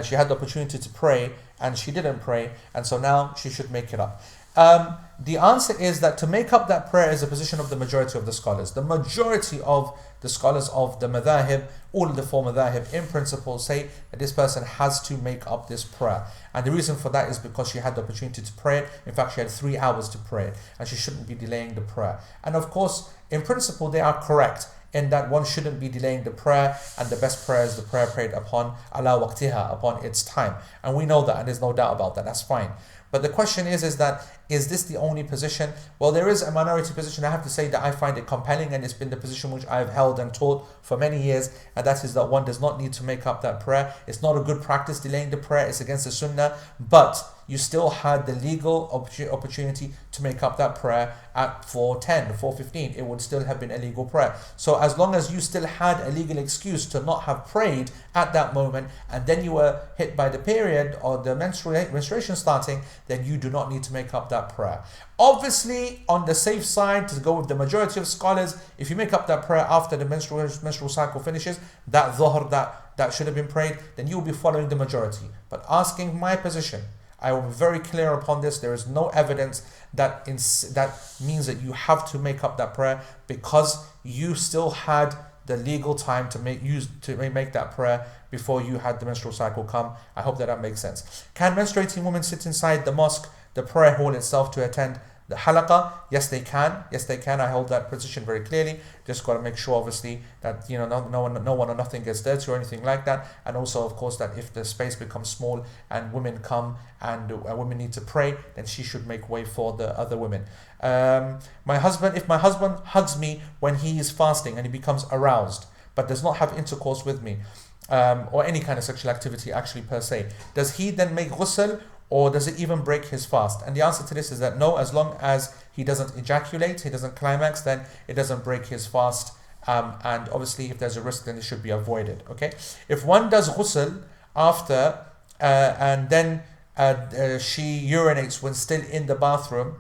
She had the opportunity to pray and she didn't pray, and so now she should make it up. The answer is that to make up that prayer is a position of the majority of the scholars. The majority of the scholars of the madhahib, all of the four madhahib, in principle say that this person has to make up this prayer. And the reason for that is because she had the opportunity to pray it. In fact, she had 3 hours to pray it, and she shouldn't be delaying the prayer. And of course, in principle, they are correct in that one shouldn't be delaying the prayer, and the best prayer is the prayer prayed upon ala waqtiha, upon its time. And we know that, and there's no doubt about that, that's fine. But the question is this the only position? Well, there is a minority position. I have to say that I find it compelling, and it's been the position which I've held and taught for many years, and that is that one does not need to make up that prayer. It's not a good practice delaying the prayer, it's against the sunnah, but you still had the legal opportunity to make up that prayer at 4:10, 4:15. It would still have been a legal prayer. So as long as you still had a legal excuse to not have prayed at that moment, and then you were hit by the period or the menstruation starting, then you do not need to make up that prayer. Obviously, on the safe side, to go with the majority of scholars, if you make up that prayer after the menstrual cycle finishes, that dhuhr that should have been prayed, then you will be following the majority. But asking my position, I am very clear upon this. There is no evidence that means that you have to make up that prayer, because you still had the legal time to make that prayer before you had the menstrual cycle come. I hope that makes sense. Can menstruating women sit inside the mosque, the prayer hall itself, to attend the halaqah? Yes, they can. Yes, they can. I hold that position very clearly. Just got to make sure, obviously, that no one or nothing gets dirty or anything like that. And also, of course, that if the space becomes small and women come and women need to pray, then she should make way for the other women. If my husband hugs me when he is fasting and he becomes aroused, but does not have intercourse with me, or any kind of sexual activity actually per se, does he then make ghusl, or does it even break his fast? And the answer to this is that no, as long as he doesn't ejaculate, he doesn't climax, then it doesn't break his fast. And obviously, if there's a risk, then it should be avoided. Okay. If one does ghusl after and then she urinates when still in the bathroom,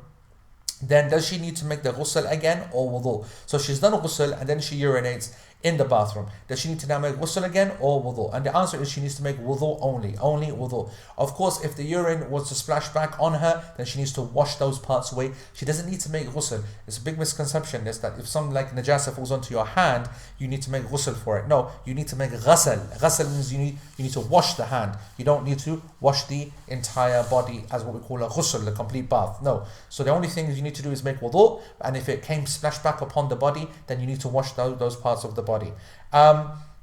then does she need to make the ghusl again or wudu? So she's done ghusl and then she urinates in the bathroom. Does she need to now make ghusl again or wudu? And the answer is she needs to make wudu only wudu. Of course, if the urine was to splash back on her, then she needs to wash those parts away. She doesn't need to make ghusl. It's a big misconception is that if some like najasa falls onto your hand, you need to make ghusl for it. No, you need to make ghasl. Ghasl means you need to wash the hand. You don't need to wash the entire body as what we call a ghusl, a complete bath. No. So the only thing you need to do is make wudu, and if it came splash back upon the body, then you need to wash those parts of the body.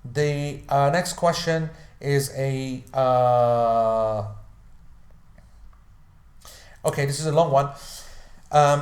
The next question is okay, this is a long one.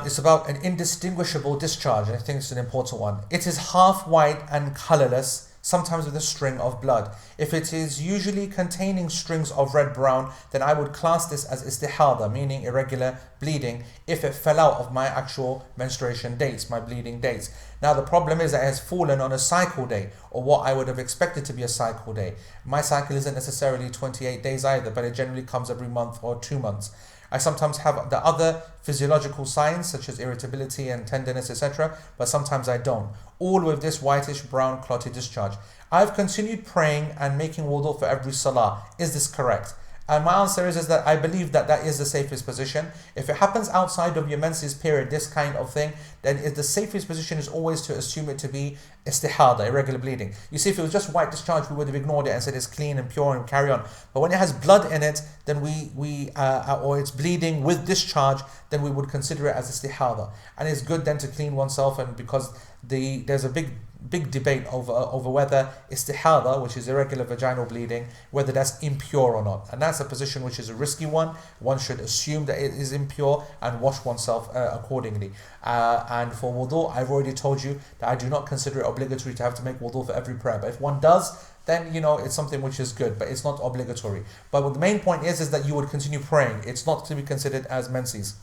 It's about an indistinguishable discharge, and I think it's an important one. It is half white and colorless, sometimes with a string of blood. If it is usually containing strings of red-brown, then I would class this as istihada, meaning irregular bleeding, if it fell out of my actual menstruation dates, my bleeding dates. Now the problem is that it has fallen on a cycle day, or what I would have expected to be a cycle day. My cycle isn't necessarily 28 days either, but it generally comes every month or 2 months. I sometimes have the other physiological signs such as irritability and tenderness, etc., but sometimes I don't. All with this whitish brown clotted discharge. I've continued praying and making wudu for every salah. Is this correct? And my answer is that I believe that is the safest position. If it happens outside of your menses period, this kind of thing, then the safest position is always to assume it to be istihada, irregular bleeding. You see, if it was just white discharge, we would have ignored it and said it's clean and pure and carry on. But when it has blood in it, then or it's bleeding with discharge, then we would consider it as istihada. And it's good then to clean oneself, and because there's a big debate over whether istihada, which is irregular vaginal bleeding, whether that's impure or not. And that's a position which is a risky one. One should assume that it is impure and wash oneself accordingly. And for wudu, I've already told you that I do not consider it obligatory to have to make wudu for every prayer. But if one does, then it's something which is good, but it's not obligatory. But what the main point is that you would continue praying. It's not to be considered as menses.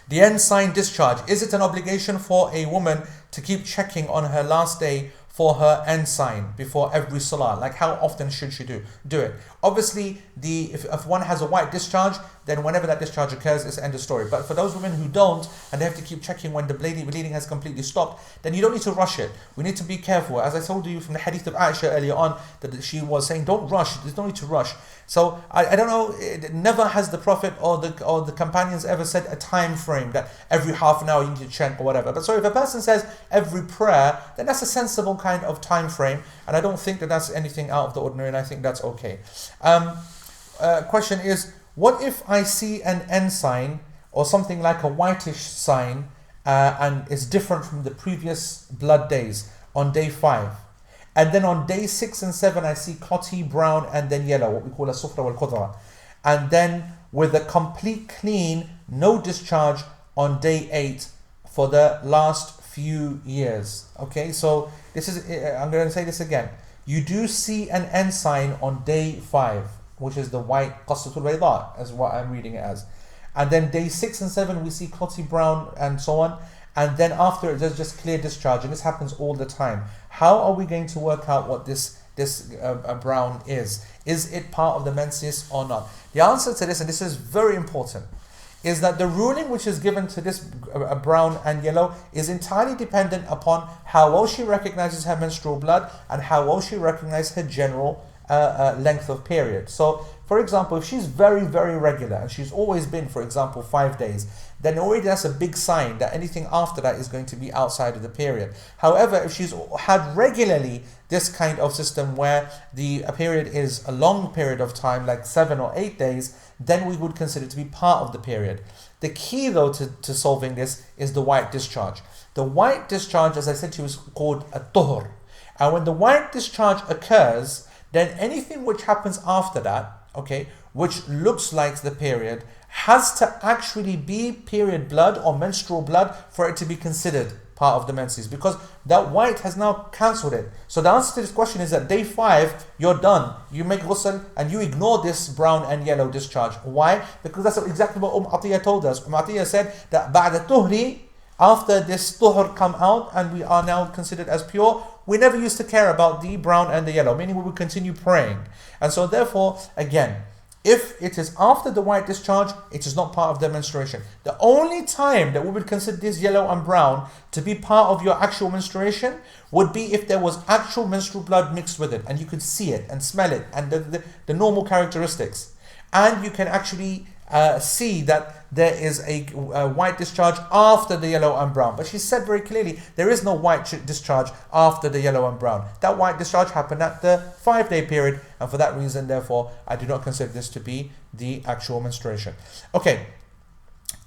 The end sign discharge. Is it an obligation for a woman to keep checking on her last day for her end sign before every salah? Like, how often should she do it? Obviously, if one has a white discharge, then whenever that discharge occurs, it's end of story. But for those women who don't, and they have to keep checking when the bleeding has completely stopped, then you don't need to rush it. We need to be careful. As I told you from the hadith of Aisha earlier on, that she was saying, don't rush. There's no need to rush. So I don't know. Never has the Prophet or the companions ever said a time frame that every half an hour you need to check or whatever. But so if a person says every prayer, then that's a sensible kind of time frame, and I don't think that that's anything out of the ordinary, and I think that's okay. Question is, what if I see an end sign or something like a whitish sign and it's different from the previous blood days on day 5, and then on day 6 and 7 I see clotty brown and then yellow, what we call a sufra wal qudra, and then with a complete clean, no discharge on day 8 for the last few years. Okay, so this is, I'm going to say this again. You do see an end sign on day 5, which is the white qasatul bayda, as what I'm reading it as. And then day 6 and 7 we see clotty brown and so on. And then after there's just clear discharge, and this happens all the time. How are we going to work out what this brown is? Is it part of the menses or not? The answer to this, and this is very important, is that the ruling which is given to this brown and yellow is entirely dependent upon how well she recognizes her menstrual blood and how well she recognizes her general length of period. So, For example, if she's very, very regular and she's always been, for example, 5 days, then already that's a big sign that anything after that is going to be outside of the period. However, if she's had regularly this kind of system where the period is a long period of time, like 7 or 8 days, then we would consider it to be part of the period. The key though to solving this is the white discharge. The white discharge, as I said to you, is called a tuhur. And when the white discharge occurs, then anything which happens after that, okay, which looks like the period, has to actually be period blood or menstrual blood for it to be considered part of the menses, because that white has now cancelled it. So the answer to this question is that day 5, you're done. You make ghusl and you ignore this brown and yellow discharge. Why? Because that's exactly what Atiyah told us. Atiyah said that ba'da tuhri, after this tuhur come out and we are now considered as pure, we never used to care about the brown and the yellow, meaning we would continue praying. And so therefore, again, if it is after the white discharge, it is not part of the menstruation. The only time that we would consider this yellow and brown to be part of your actual menstruation would be if there was actual menstrual blood mixed with it and you could see it and smell it and the normal characteristics. And you can actually see that there is a white discharge after the yellow and brown. But she said very clearly, there is no white discharge after the yellow and brown. That white discharge happened at the 5-day period, and for that reason, therefore, I do not consider this to be the actual menstruation. Okay.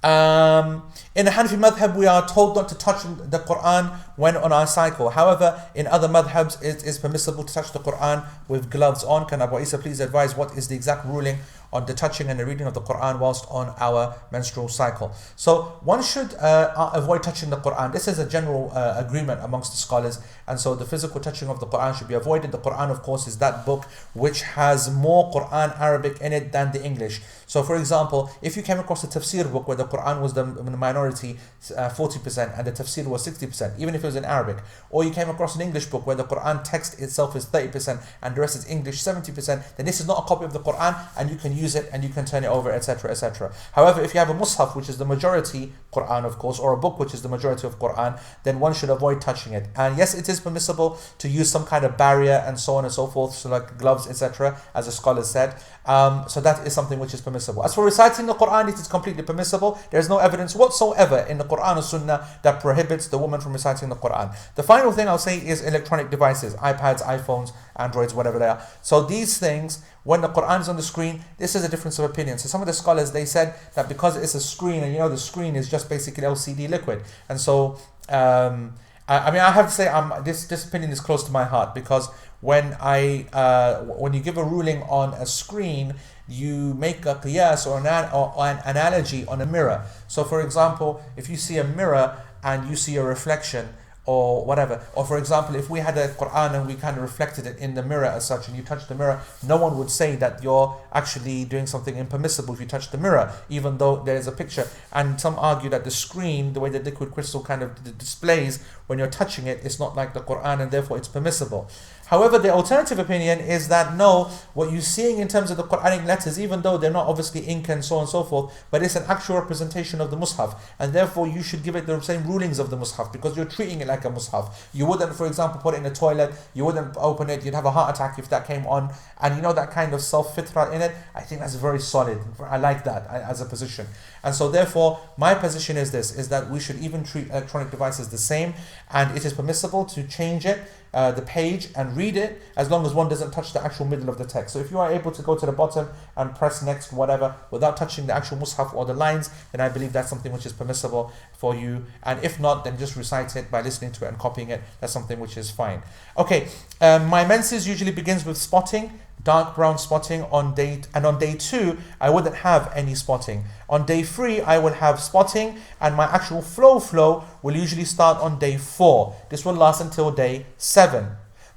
In the Hanafi madhab, we are told not to touch the Quran when on our cycle. However, in other madhabs, it is permissible to touch the Quran with gloves on. Can Abu Isa please advise what is the exact ruling on the touching and the reading of the Quran whilst on our menstrual cycle? So one should avoid touching the Quran. This is a general agreement amongst the scholars, and so the physical touching of the Quran should be avoided. The Quran, of course, is that book which has more Quran Arabic in it than the English. So for example, if you came across a tafsir book where the Quran was the minority 40% and the tafsir was 60%, even if it was in Arabic, or you came across an English book where the Quran text itself is 30% and the rest is English 70%, then this is not a copy of the Quran and you can use it and you can turn it over, etc., etc. However, if you have a mushaf, which is the majority Quran, of course, or a book which is the majority of Quran, then one should avoid touching it. And yes, it is permissible to use some kind of barrier and so on and so forth, so like gloves, etc., as the scholars said. So that is something which is permissible. As for reciting the Quran, it is completely permissible. There is no evidence whatsoever in the Quran or Sunnah that prohibits the woman from reciting the Quran. The final thing I'll say is electronic devices, iPads, iPhones, Androids, whatever they are. So these things, when the Quran is on the screen, this is a difference of opinion. So some of the scholars, they said that because it's a screen, and you know the screen is just basically LCD liquid, and so I mean, I have to say, this opinion is close to my heart, because when you give a ruling on a screen, you make a qiyas or an analogy on a mirror. So for example, if you see a mirror and you see a reflection or whatever, or for example, if we had a Quran and we kind of reflected it in the mirror as such, and you touch the mirror, no one would say that you're actually doing something impermissible if you touch the mirror, even though there's a picture. And some argue that the screen, the way the liquid crystal kind of displays when you're touching it, it's not like the Quran, and therefore it's permissible. However, the alternative opinion is that no, what you're seeing in terms of the Quranic letters, even though they're not obviously ink and so on and so forth, but it's an actual representation of the Mus'haf, and therefore you should give it the same rulings of the Mus'haf, because you're treating it like a Mus'haf. You wouldn't, for example, put it in a toilet, you wouldn't open it, you'd have a heart attack if that came on, and you know that kind of self-fitra in it. I think that's very solid. I like that as a position. And so therefore, my position is this, is that we should even treat electronic devices the same, and it is permissible to change it, the page, and read it, as long as one doesn't touch the actual middle of the text. So if you are able to go to the bottom and press next, whatever, without touching the actual mushaf or the lines, then I believe that's something which is permissible for you. And if not, then just recite it by listening to it and copying it. That's something which is fine. Okay, my menses usually begins with spotting, dark brown spotting on day 2 I wouldn't have any spotting. On day 3 I will have spotting, and my actual flow will usually start on day 4. This will last until day 7.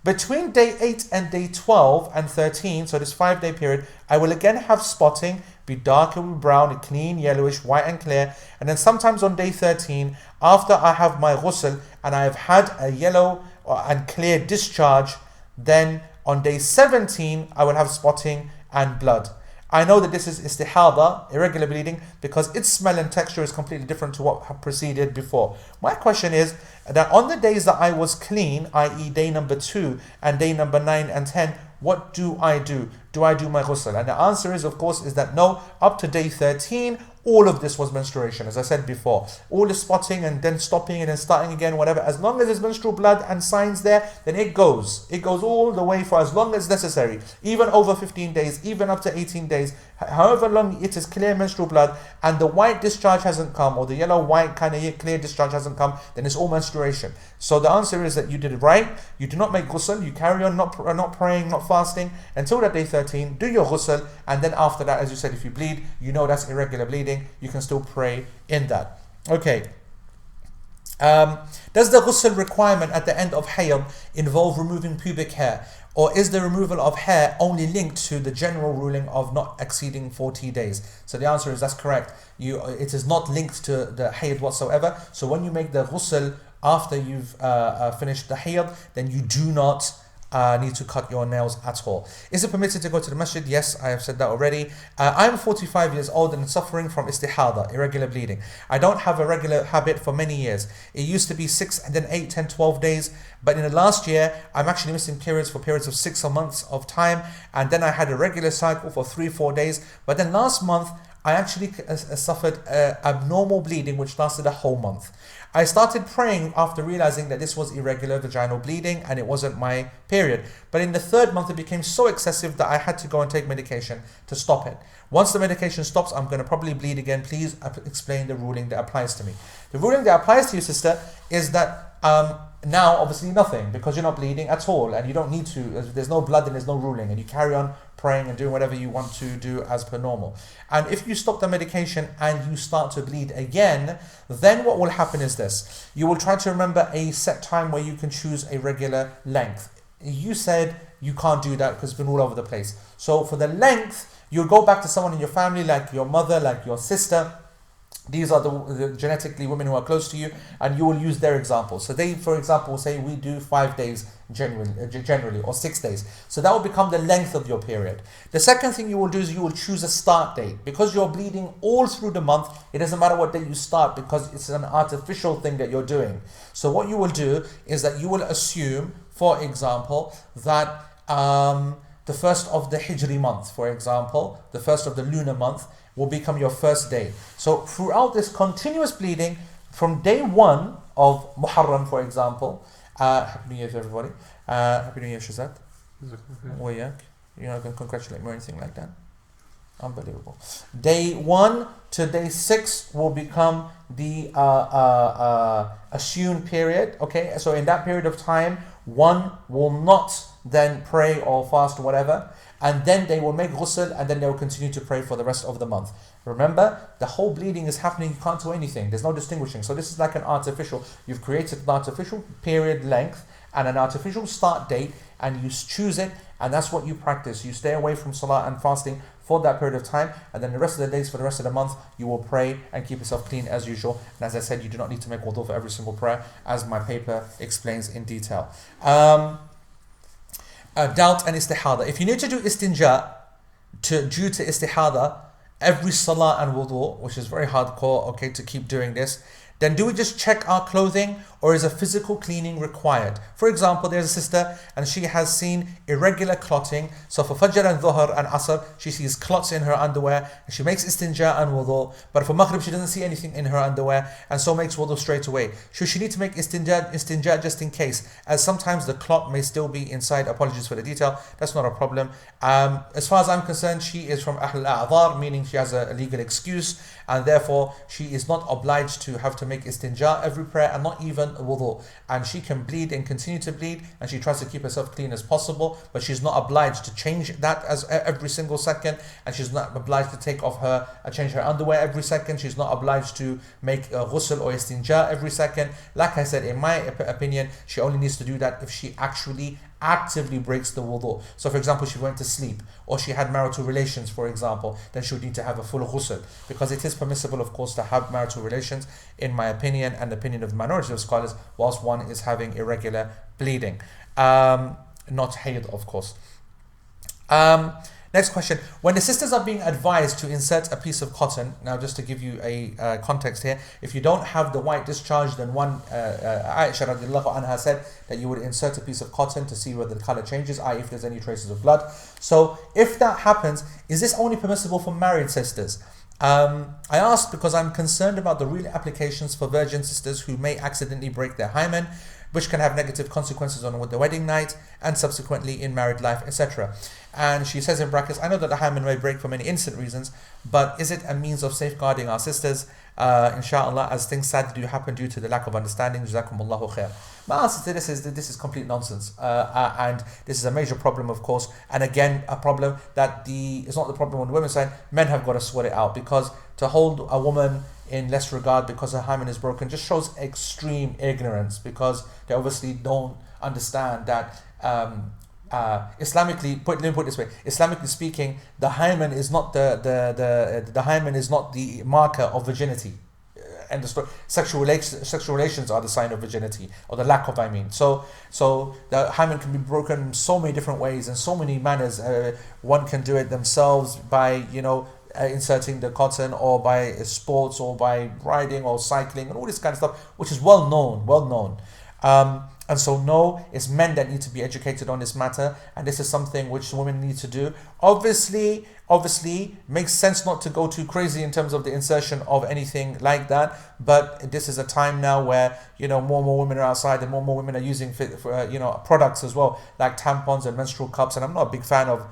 Between day 8 and day 12 and 13, so this 5-day period, I will again have spotting, be dark and brown, clean, yellowish, white and clear. And then sometimes on day 13, after I have my ghusl and I have had a yellow and clear discharge, then on day 17, I will have spotting and blood. I know that this is istihada, irregular bleeding, because its smell and texture is completely different to what had preceded before. My question is that on the days that I was clean, i.e. day number 2 and day number 9 and 10, what do I do? do I do my ghusl? And the answer is, of course, is that no, up to day 13, all of this was menstruation. As I said before, all the spotting and then stopping and then starting again, whatever, as long as there's menstrual blood and signs there, then it goes. It goes all the way for as long as necessary, even over 15 days, even up to 18 days, however long it is clear menstrual blood and the white discharge hasn't come, or the yellow-white kind of clear discharge hasn't come, then it's all menstruation. So the answer is that you did it right. You do not make ghusl. You carry on not praying, not fasting until that day 13. Do your ghusl, and then after that, as you said, if you bleed, you know that's irregular bleeding. You can still pray in that. Okay. Does the ghusl requirement at the end of hayd involve removing pubic hair, or is the removal of hair only linked to the general ruling of not exceeding 40 days? So the answer is that's correct. It is not linked to the hayd whatsoever. So when you make the ghusl after you've finished the hayd, then you do not need to cut your nails at all. Is it permitted to go to the masjid? Yes, I have said that already. I'm 45 years old and suffering from istihada, irregular bleeding. I don't have a regular habit for many years. It used to be 6 and then 8, 10, 12 days. But in the last year, I'm actually missing periods for periods of 6 months of time. And then I had a regular cycle for 3-4 days. But then last month, I actually suffered abnormal bleeding which lasted a whole month. I started praying after realizing that this was irregular vaginal bleeding and it wasn't my period. But in the 3rd month, it became so excessive that I had to go and take medication to stop it. Once the medication stops, I'm going to probably bleed again. Please explain the ruling that applies to me. The ruling that applies to you, sister, is that now obviously nothing, because you're not bleeding at all and you don't need to. There's no blood and there's no ruling, and you carry on praying and doing whatever you want to do as per normal. And if you stop the medication and you start to bleed again, then what will happen is this. You will try to remember a set time where you can choose a regular length. You said you can't do that because it's been all over the place. So for the length, you'll go back to someone in your family, like your mother, like your sister. These are the genetically women who are close to you, and you will use their example. So they, for example, will say we do 5 days generally, or 6 days. So that will become the length of your period. The second thing you will do is you will choose a start date. Because you're bleeding all through the month, it doesn't matter what day you start because it's an artificial thing that you're doing. So what you will do is that you will assume, for example, that the first of the Hijri month, for example, the first of the lunar month, will become your first day. So throughout this continuous bleeding, from day 1 of Muharram, for example, Happy New Year to everybody. Happy New Year, Shazad. You're not going to congratulate me or anything like that. Unbelievable. Day 1 to day 6 will become the assumed period. Okay, so in that period of time, one will not then pray or fast or whatever, and then they will make ghusl, and then they will continue to pray for the rest of the month. Remember, the whole bleeding is happening, you can't do anything, there's no distinguishing. So this is like an artificial, you've created an artificial period length and an artificial start date, and you choose it, and that's what you practice. You stay away from salah and fasting for that period of time, and then the rest of the days for the rest of the month, you will pray and keep yourself clean as usual. And as I said, you do not need to make wudu for every single prayer, as my paper explains in detail. Doubt and istihada. If you need to do istinja due to istihada every salah and wudu, which is very hardcore, okay, to keep doing this, then do we just check our clothing, or is a physical cleaning required? For example, there's a sister and she has seen irregular clotting. So for Fajr and Dhuhr and Asr, she sees clots in her underwear and she makes istinja and wudu. But for Maghrib, she doesn't see anything in her underwear and so makes wudu straight away. Should she need to make istinja just in case? As sometimes the clot may still be inside. Apologies for the detail. That's not a problem. As far as I'm concerned, she is from Ahl al-A'dhar, meaning she has a legal excuse, and therefore she is not obliged to have to make istinja every prayer, and not even wudu. And she can bleed and continue to bleed, and she tries to keep herself clean as possible, but she's not obliged to change that as every single second, and she's not obliged to take off her change her underwear every second. She's not obliged to make ghusl or istinja every second. Like I said, in my opinion, she only needs to do that if she actually actively breaks the wudu. So for example, she went to sleep, or she had marital relations, for example, then she would need to have a full ghusl, because it is permissible, of course, to have marital relations, in my opinion and the opinion of the minority of scholars, whilst one is having irregular bleeding, not hayd, of course. Next question. When the sisters are being advised to insert a piece of cotton, now just to give you a context here, if you don't have the white discharge, then Aisha radiallahu anha said that you would insert a piece of cotton to see whether the color changes, i.e. if there's any traces of blood. So if that happens, is this only permissible for married sisters? I asked because I'm concerned about the real applications for virgin sisters who may accidentally break their hymen, which can have negative consequences on the wedding night and subsequently in married life, etc. And she says in brackets, I know that the hymen may break for many innocent reasons, but is it a means of safeguarding our sisters, inshallah, as things sadly do happen due to the lack of understanding? Jazakumullahu khair. My answer to this is complete nonsense, and this is a major problem, of course, and again a problem that it's not the problem on the women's side. Men have got to sort it out, because to hold a woman in less regard because her hymen is broken just shows extreme ignorance, because they obviously don't understand that Islamically, let me put it this way: Islamically speaking, the hymen is not the hymen is not the marker of virginity. And the sexual relations are the sign of virginity, or the lack of, I mean. So the hymen can be broken in so many different ways and so many manners. One can do it themselves by, inserting the cotton, or by sports, or by riding or cycling and all this kind of stuff, which is well known. And so no, it's men that need to be educated on this matter, and this is something which women need to do. Obviously, makes sense not to go too crazy in terms of the insertion of anything like that, but this is a time now where, more and more women are outside, and more women are using products as well, like tampons and menstrual cups, and I'm not a big fan of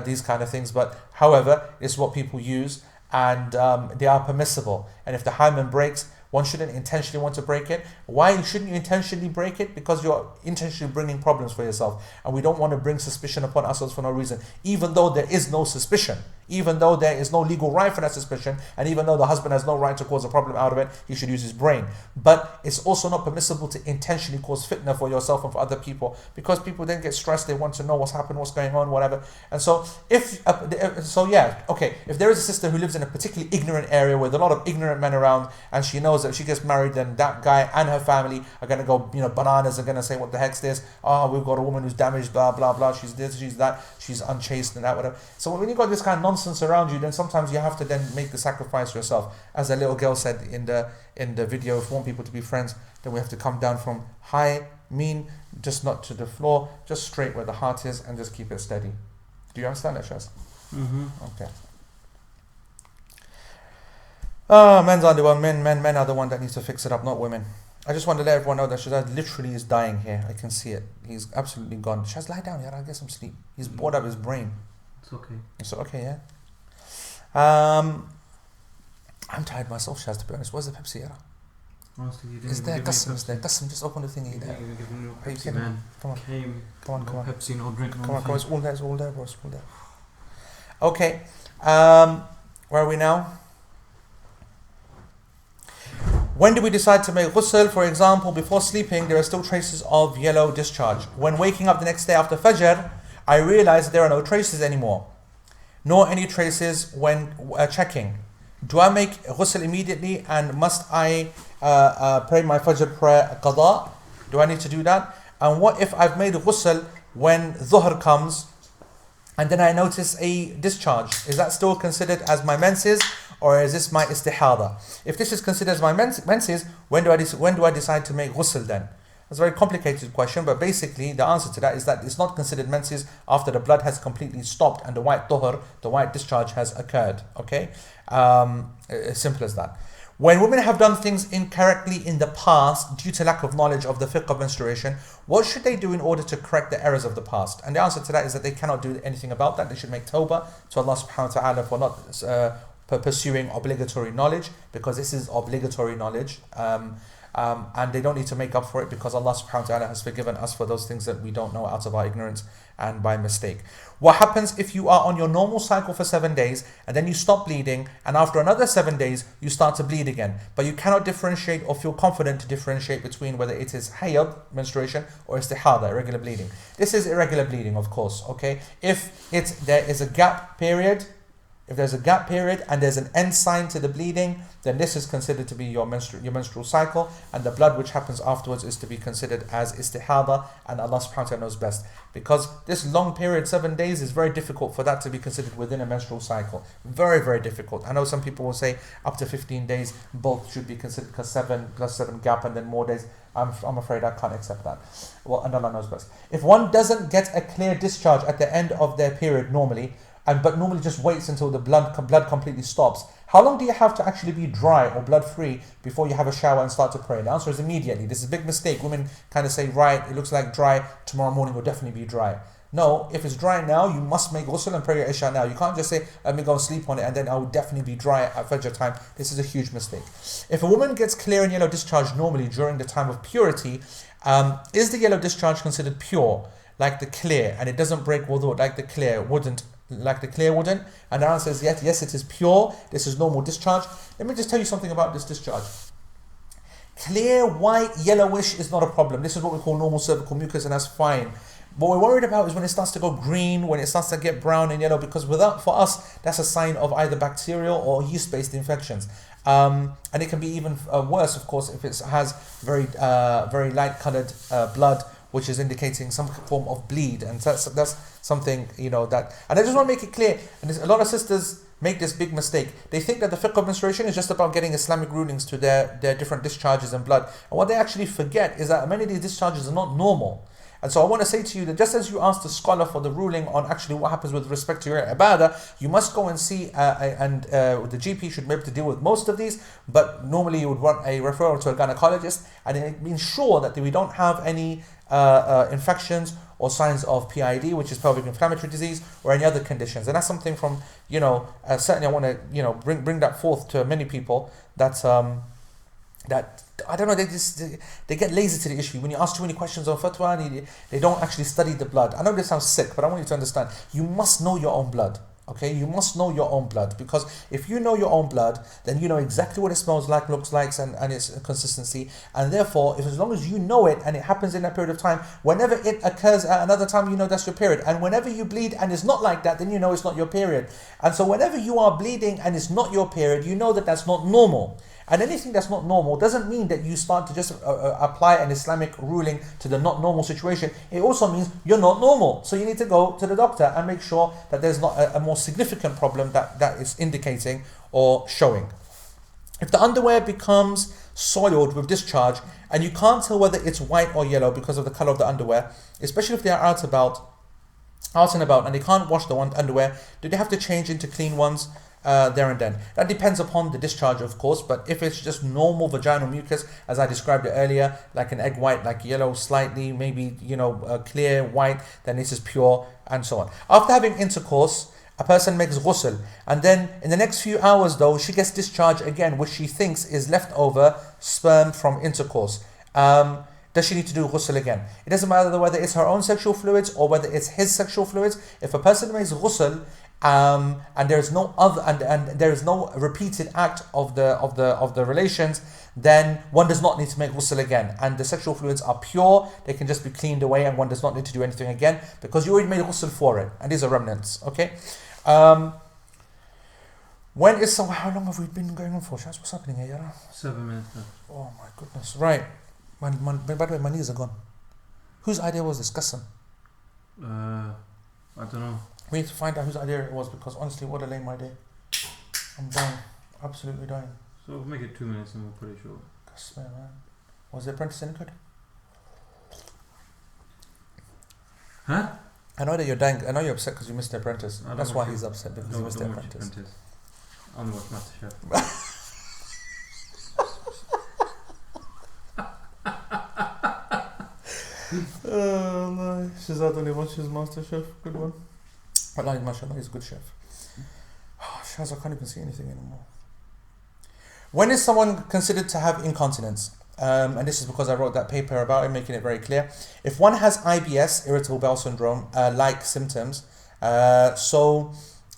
these kind of things, but however, it's what people use, and they are permissible. And if the hymen breaks, one shouldn't intentionally want to break it. Why shouldn't you intentionally break it? Because you're intentionally bringing problems for yourself. And we don't want to bring suspicion upon ourselves for no reason. Even though there is no suspicion. Even though there is no legal right for that suspicion. And even though the husband has no right to cause a problem out of it, he should use his brain. But it's also not permissible to intentionally cause fitna for yourself and for other people. Because people then get stressed. They want to know what's happened, what's going on, whatever. And so, if there is a sister who lives in a particularly ignorant area with a lot of ignorant men around, and she knows that if she gets married, then that guy and her family are going to go, bananas, are going to say, what the heck's this? Oh, we've got a woman who's damaged, blah, blah, blah. She's this, she's that, she's unchaste and that, whatever. So when you've got this kind of nonsense around you, then sometimes you have to then make the sacrifice yourself. As a little girl said in the video, if we want people to be friends, then we have to come down from high, mean, just not to the floor, just straight where the heart is, and just keep it steady. Do you understand that, Shaz? Mm-hmm. Okay. Men are the one. Men are the one that needs to fix it up, not women. I just want to let everyone know that Shazad literally is dying here. I can see it. He's absolutely gone. Shaz, lie down here. I'll get some sleep. He's bored out of his brain. It's okay. It's okay, yeah. I'm tired myself, Shaz. To be honest, where's the Pepsi? Yeah? Honestly, you didn't Is there? give me Qasam, is there? Pepsi. Qasam, just open the thingy there. You didn't give me no Are you Pepsi, kidding? man. Come on. Come on, No come on. Pepsi, no drink, no Come on, nothing. it's all there, bro. It's all there. Okay. Where are we now? When do we decide to make ghusl? For example, before sleeping, there are still traces of yellow discharge. When waking up the next day after Fajr, I realize there are no traces anymore, nor any traces when checking. Do I make ghusl immediately, and must I pray my Fajr prayer qada? Do I need to do that? And what if I've made ghusl when Dhuhr comes and then I notice a discharge? Is that still considered as my menses, or is this my istihada? If this is considered as my menses, when do I decide to make ghusl then? It's a very complicated question, but basically the answer to that is that it's not considered menses after the blood has completely stopped and the white dhuhr, the white discharge has occurred. Okay, as simple as that. When women have done things incorrectly in the past due to lack of knowledge of the fiqh of menstruation, what should they do in order to correct the errors of the past? And the answer to that is that they cannot do anything about that. They should make tawbah to Allah subhanahu wa ta'ala for not pursuing obligatory knowledge, because this is obligatory knowledge. And they don't need to make up for it, because Allah subhanahu wa ta'ala has forgiven us for those things that we don't know out of our ignorance and by mistake. What happens if you are on your normal cycle for 7 days and then you stop bleeding, and after another 7 days you start to bleed again, but you cannot differentiate or feel confident to differentiate between whether it is hayd, menstruation, or istihada, irregular bleeding? This is irregular bleeding, of course. Okay, if there is a gap period, If there's a gap period and there's an end sign to the bleeding, then this is considered to be your menstrual cycle, and the blood which happens afterwards is to be considered as istihada, and Allah subhanahu wa ta'ala knows best. Because this long period, 7 days, is very difficult for that to be considered within a menstrual cycle. Very, very difficult. I know some people will say up to 15 days, both should be considered, because 7 plus 7 gap and then more days. I'm afraid I can't accept that. Well, and Allah knows best. If one doesn't get a clear discharge at the end of their period normally, but normally just waits until the blood completely stops, how long do you have to actually be dry or blood free before you have a shower and start to pray? The answer is immediately. This is a big mistake. Women kind of say, right, it looks like dry, tomorrow morning will definitely be dry. No, if it's dry now, you must make ghusl and pray your Isha now. You can't just say, let me go and sleep on it and then I will definitely be dry at Fajr time. This is a huge mistake. If a woman gets clear and yellow discharge normally during the time of purity, is the yellow discharge considered pure, like the clear, and it doesn't break wudu, like the clear wouldn't? And the answer is yes, it is pure. This is normal discharge. Let me just tell you something about this discharge. Clear, white, yellowish is not a problem. This is what we call normal cervical mucus, and that's fine. What we're worried about is when it starts to go green, when it starts to get brown and yellow, because for us, that's a sign of either bacterial or yeast-based infections. And it can be even worse, of course, if it has very light-colored blood, which is indicating some form of bleed, and that's something, that. And I just want to make it clear, and a lot of sisters make this big mistake. They think that the fiqh of menstruation is just about getting Islamic rulings to their different discharges and blood. And what they actually forget is that many of these discharges are not normal. And so I want to say to you that just as you asked the scholar for the ruling on actually what happens with respect to your ibadah, you must go and see, the GP should be able to deal with most of these, but normally you would want a referral to a gynecologist and ensure that we don't have any infections or signs of PID, which is pelvic inflammatory disease, or any other conditions. And that's something from, certainly I want to, bring that forth to many people that I don't know, they get lazy to the issue. When you ask too many questions on fatwa, they don't actually study the blood. I know this sounds sick, but I want you to understand, you must know your own blood. Okay, you must know your own blood, because if you know your own blood, then you know exactly what it smells like, looks like, and its consistency. And therefore, as long as you know it and it happens in that period of time, whenever it occurs at another time, you know that's your period. And whenever you bleed and it's not like that, then you know it's not your period. And so whenever you are bleeding and it's not your period, you know that that's not normal. And anything that's not normal doesn't mean that you start to just apply an Islamic ruling to the not normal situation. It also means you're not normal. So you need to go to the doctor and make sure that there's not a more significant problem that is indicating or showing. If the underwear becomes soiled with discharge and you can't tell whether it's white or yellow because of the color of the underwear, especially if they are out and about and they can't wash the underwear, do they have to change into clean ones? There and then. That depends upon the discharge, of course, but if it's just normal vaginal mucus, as I described it earlier, like an egg white, like yellow slightly, maybe, clear white, then this is pure, and so on. After having intercourse, a person makes ghusl, and then in the next few hours though, she gets discharge again, which she thinks is leftover sperm from intercourse. Does she need to do ghusl again? It doesn't matter whether it's her own sexual fluids or whether it's his sexual fluids. If a person makes ghusl, and there is no other, and there is no repeated act of the relations, then one does not need to make ghusl again, and the sexual fluids are pure. They can just be cleaned away, and one does not need to do anything again because you already made ghusl for it, and these are remnants. Okay. How long have we been going on for? Shaz, what's happening here? Yeah? 7 minutes left. Oh my goodness! Right. By the way, my knees are gone. Whose idea was this? Qassam? I don't know. We need to find out whose idea it was, because honestly, what a lame idea. I'm dying. Absolutely dying. So we'll make it 2 minutes and we'll put it short. I swear, man. Was the apprentice any good? Huh? I know that you're dying. I know you're upset because you missed the apprentice. That's why he's upset, because you missed the Don't watch apprentice. I only watch MasterChef. Oh no, Shazad only watches MasterChef. Good one. Allah, mashallah, he's a good chef. Oh, Shaz, I can't even see anything anymore. When is someone considered to have incontinence? And this is because I wrote that paper about it, making it very clear. If one has IBS, irritable bowel syndrome, like symptoms, so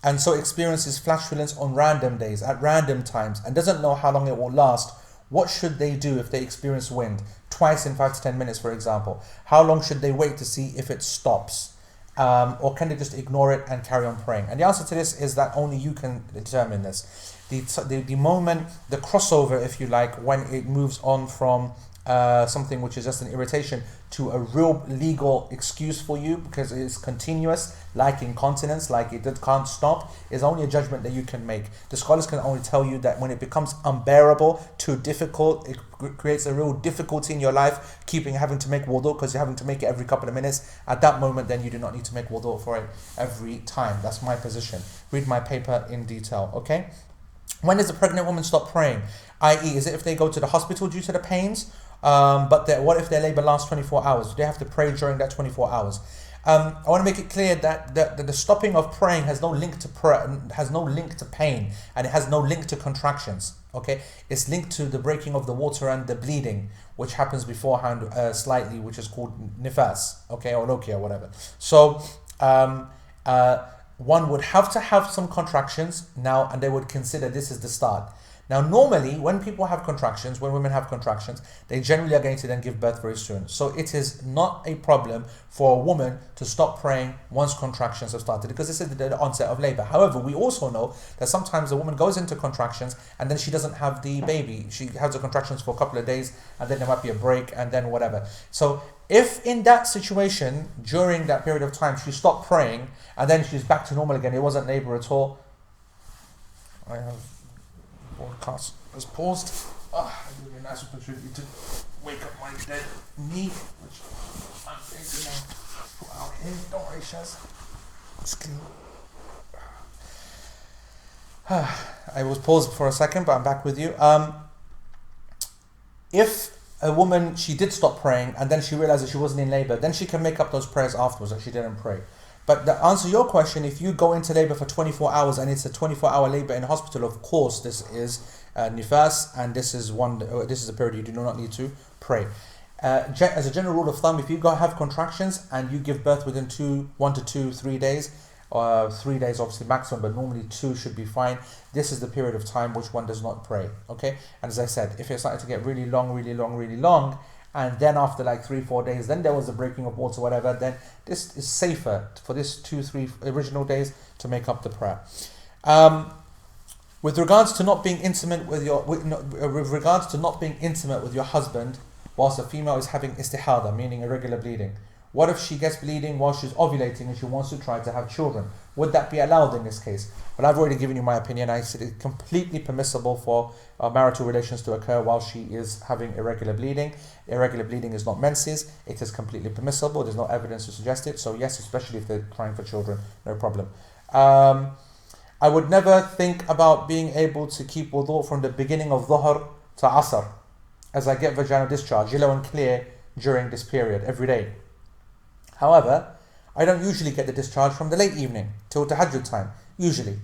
experiences flatulence on random days, at random times, and doesn't know how long it will last, what should they do if they experience wind? Twice in 5 to 10 minutes, for example. How long should they wait to see if it stops? or can they just ignore it and carry on praying? And the answer to this is that only you can determine this. The moment, the crossover, if you like, when it moves on from something which is just an irritation to a real legal excuse for you because it is continuous, like incontinence, like it can't stop, is only a judgment that you can make. The scholars can only tell you that when it becomes unbearable, too difficult, it creates a real difficulty in your life, having to make wudu because you're having to make it every couple of minutes. At that moment, then you do not need to make wudu for it every time. That's my position. Read my paper in detail, okay? When does a pregnant woman stop praying? I.e., is it if they go to the hospital due to the pains? But what if their labor lasts 24 hours? Do they have to pray during that 24 hours? I want to make it clear that the stopping of praying has no link to pain, and it has no link to contractions. Okay, it's linked to the breaking of the water and the bleeding, which happens beforehand slightly, which is called nifas, okay, or lokia, whatever. So one would have to have some contractions now, and they would consider this is the start. Now, normally, when people have contractions, when women have contractions, they generally are going to then give birth very soon. So it is not a problem for a woman to stop praying once contractions have started, because this is the onset of labor. However, we also know that sometimes a woman goes into contractions and then she doesn't have the baby. She has the contractions for a couple of days and then there might be a break and then whatever. So if in that situation, during that period of time, she stopped praying and then she's back to normal again, it wasn't labor at all. I have broadcast has paused. I'll give you a nice opportunity to wake up my dead knee, which I'm going to now put out here. Don't worry, Shaz. I was paused for a second, but I'm back with you. If a woman, she did stop praying and then she realized that she wasn't in labor, then she can make up those prayers afterwards that she didn't pray. But to answer your question, if you go into labor for 24 hours and it's a 24-hour labor in hospital, of course this is nifas, and this is a period you do not need to pray. As a general rule of thumb, if you have contractions and you give birth within 1 to 2, 3 days, 3 days obviously maximum, but normally 2 should be fine. This is the period of time which one does not pray. Okay, and as I said, if it's starting to get really long, and then after like 3-4 days, then there was a breaking of water, whatever, then this is safer for this 2-3 original days to make up the prayer. With regards to not being intimate with your husband whilst a female is having istihada, meaning irregular bleeding. What if she gets bleeding while she's ovulating and she wants to try to have children? Would that be allowed in this case? Well, I've already given you my opinion. I said it's completely permissible for marital relations to occur while she is having irregular bleeding. Irregular bleeding is not menses. It is completely permissible. There's no evidence to suggest it. So yes, especially if they're trying for children, no problem. I would never think about being able to keep wudu from the beginning of dhuhr to asr, as I get vaginal discharge, yellow and clear, during this period every day. However, I don't usually get the discharge from the late evening till tahajjud time, usually.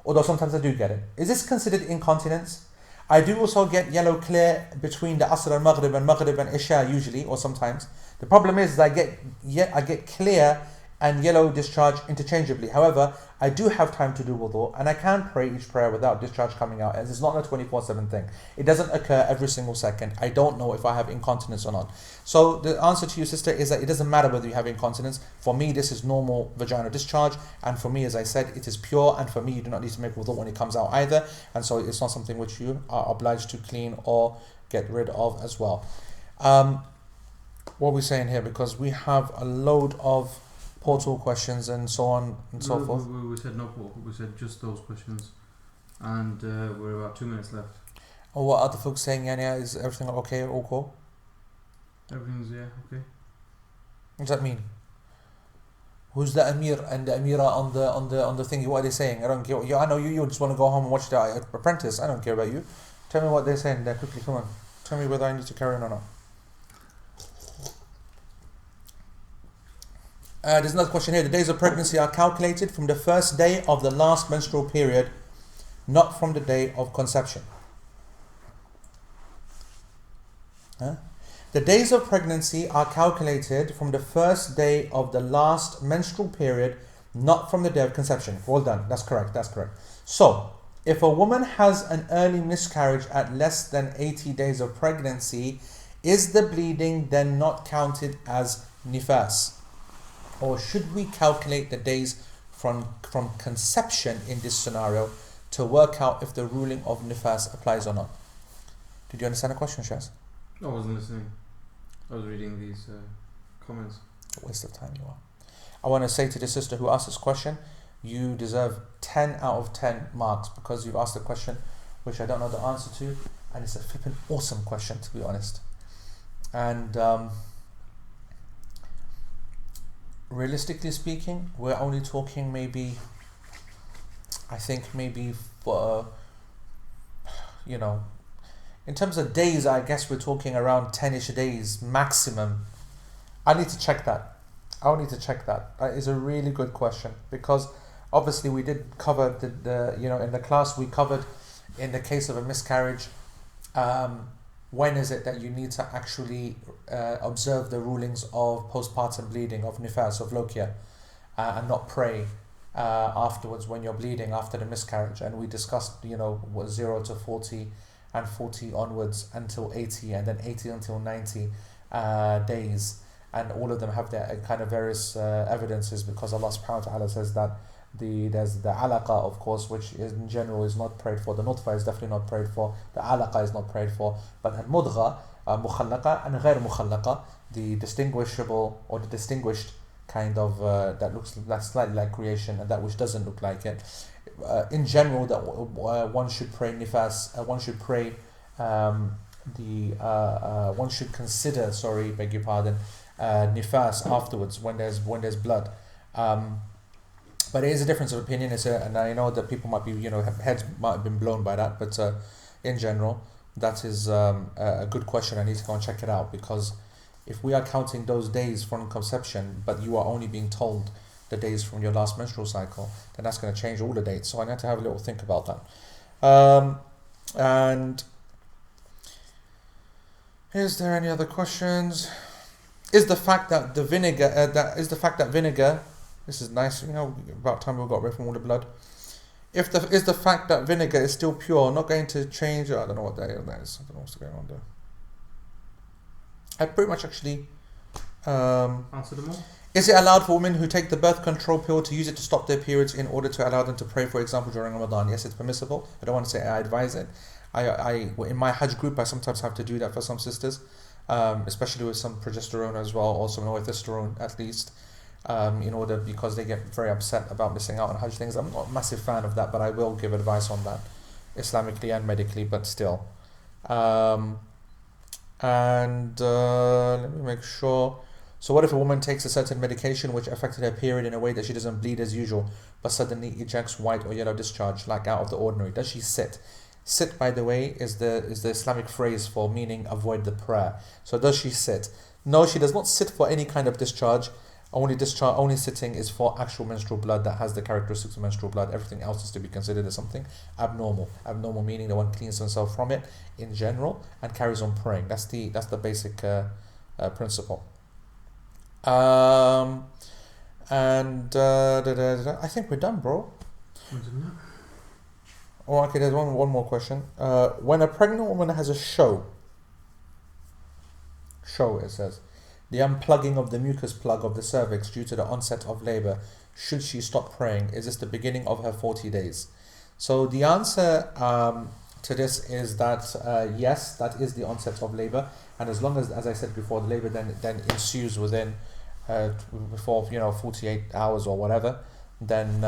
Although sometimes I do get it. Is this considered incontinence? I do also get yellow clear between the Asr and Maghrib and Isha usually, or sometimes. The problem is that I get clear and yellow discharge interchangeably. However, I do have time to do wudu and I can pray each prayer without discharge coming out, as it's not a 24/7 thing. It doesn't occur every single second. I don't know if I have incontinence or not. So the answer to you, sister, is that it doesn't matter whether you have incontinence. For me, this is normal vaginal discharge, and for me, as I said, it is pure, and for me, you do not need to make wudu when it comes out either, and so it's not something which you are obliged to clean or get rid of as well. What are we saying here? Because we have a load of portal questions and so on and so forth. We said no portal, we said just those questions, and we're about 2 minutes left. Oh, what are the folks saying? Yeah, is everything okay? All cool? Everything's okay. What does that mean? Who's the Amir and the Amira on the thingy? What are they saying? I don't care. I know you just want to go home and watch the Apprentice. I don't care about you. Tell me what they're saying there quickly. Come on. Tell me whether I need to carry on or not. There's another question here. The days of pregnancy are calculated from the first day of the last menstrual period, not from the day of conception. The days of pregnancy are calculated from the first day of the last menstrual period, not from the day of conception. Well done. That's correct. So, if a woman has an early miscarriage at less than 80 days of pregnancy, is the bleeding then not counted as nifas? or should we calculate the days from conception in this scenario to work out if the ruling of nifas applies or not? Did you understand the question, Shaz? I wasn't listening. I was reading these comments. What a waste of time you are. I want to say to the sister who asked this question, you deserve 10 out of 10 marks because you've asked a question which I don't know the answer to, and it's a flipping awesome question, to be honest. And realistically speaking, we're only talking maybe, I think maybe for, in terms of days, I guess we're talking around 10-ish days maximum. I need to check that. I'll need to check that. That is a really good question, because obviously we did cover the in the class we covered in the case of a miscarriage, when is it that you need to actually observe the rulings of postpartum bleeding, of nifas, of lokia, and not pray afterwards when you're bleeding after the miscarriage. And we discussed 0 to 40 and 40 onwards until 80, and then 80 until 90 days, and all of them have their kind of various evidences, because Allah subhanahu wa ta'ala says that there's the alaqa, of course, which in general is not prayed for. The nutfa is definitely not prayed for. The alaqa is not prayed for. But al-mudgha, mukhallaqa and ghair mukhallaqa, the distinguishable or the distinguished kind of that's slightly like creation, and that which doesn't look like it. In general, that one should pray nifas. One should pray one should consider. Sorry, beg your pardon. Nifas afterwards when there's blood. But it is a difference of opinion. And I know that people might be, heads might have been blown by that. But in general, that is a good question. I need to go and check it out, because if we are counting those days from conception, but you are only being told the days from your last menstrual cycle, then that's going to change all the dates. So I need to have a little think about that. And is there any other questions? Is the fact that the vinegar, this is nice, about time we got rid from all the blood. Is the fact that vinegar is still pure not going to change? I don't know what that is. I don't know what's going on there. I pretty much actually Answer them all. Is it allowed for women who take the birth control pill to use it to stop their periods in order to allow them to pray, for example, during Ramadan? Yes, it's permissible. I don't want to say I advise it. I in my Hajj group, I sometimes have to do that for some sisters, especially with some progesterone as well, or some testosterone at least, because they get very upset about missing out on Hajj things. I'm not a massive fan of that, but I will give advice on that, Islamically and medically, but still. Let me make sure. So what if a woman takes a certain medication which affected her period in a way that she doesn't bleed as usual, but suddenly ejects white or yellow discharge, like out of the ordinary? Does she sit? Sit, by the way, is the Islamic phrase for meaning avoid the prayer. So does she sit? No, she does not sit for any kind of discharge. Only sitting is for actual menstrual blood that has the characteristics of menstrual blood. Everything else is to be considered as something abnormal. Abnormal meaning that one cleans himself from it in general and carries on praying. That's the basic principle. I think we're done, bro. Oh, okay, there's one more question. When a pregnant woman has a show, it says, the unplugging of the mucus plug of the cervix due to the onset of labor, should she stop praying? Is this the beginning of her 40 days? So the answer to this is that yes, that is the onset of labor, and as long as I said before, the labor then ensues within before 48 hours or whatever, then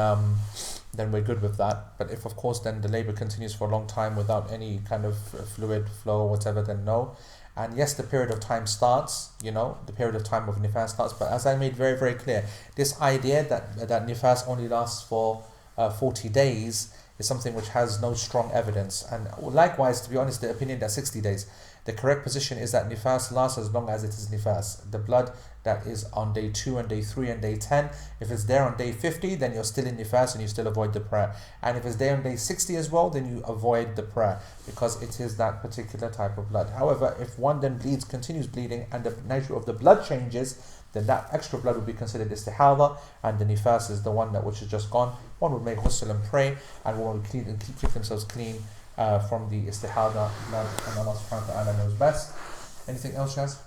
we're good with that. But if of course then the labor continues for a long time without any kind of fluid flow or whatever, then no. And yes, the period of time starts, the period of time of nifas starts. But as I made very, very clear, this idea that nifas only lasts for 40 days is something which has no strong evidence. And likewise, to be honest, the opinion that 60 days. The correct position is that nifas lasts as long as it is nifas. The blood that is on day 2 and day 3 and day 10, if it's there on day 50, then you're still in nifas and you still avoid the prayer. And if it's there on day 60 as well, then you avoid the prayer, because it is that particular type of blood. However, if one then continues bleeding, and the nature of the blood changes, then that extra blood would be considered istihada, and the nifas is the one which is just gone. One would make ghusl and pray, and one would keep themselves clean from the istihada blood, and Allah subhanahu wa ta'ala knows best. Anything else, Shaz?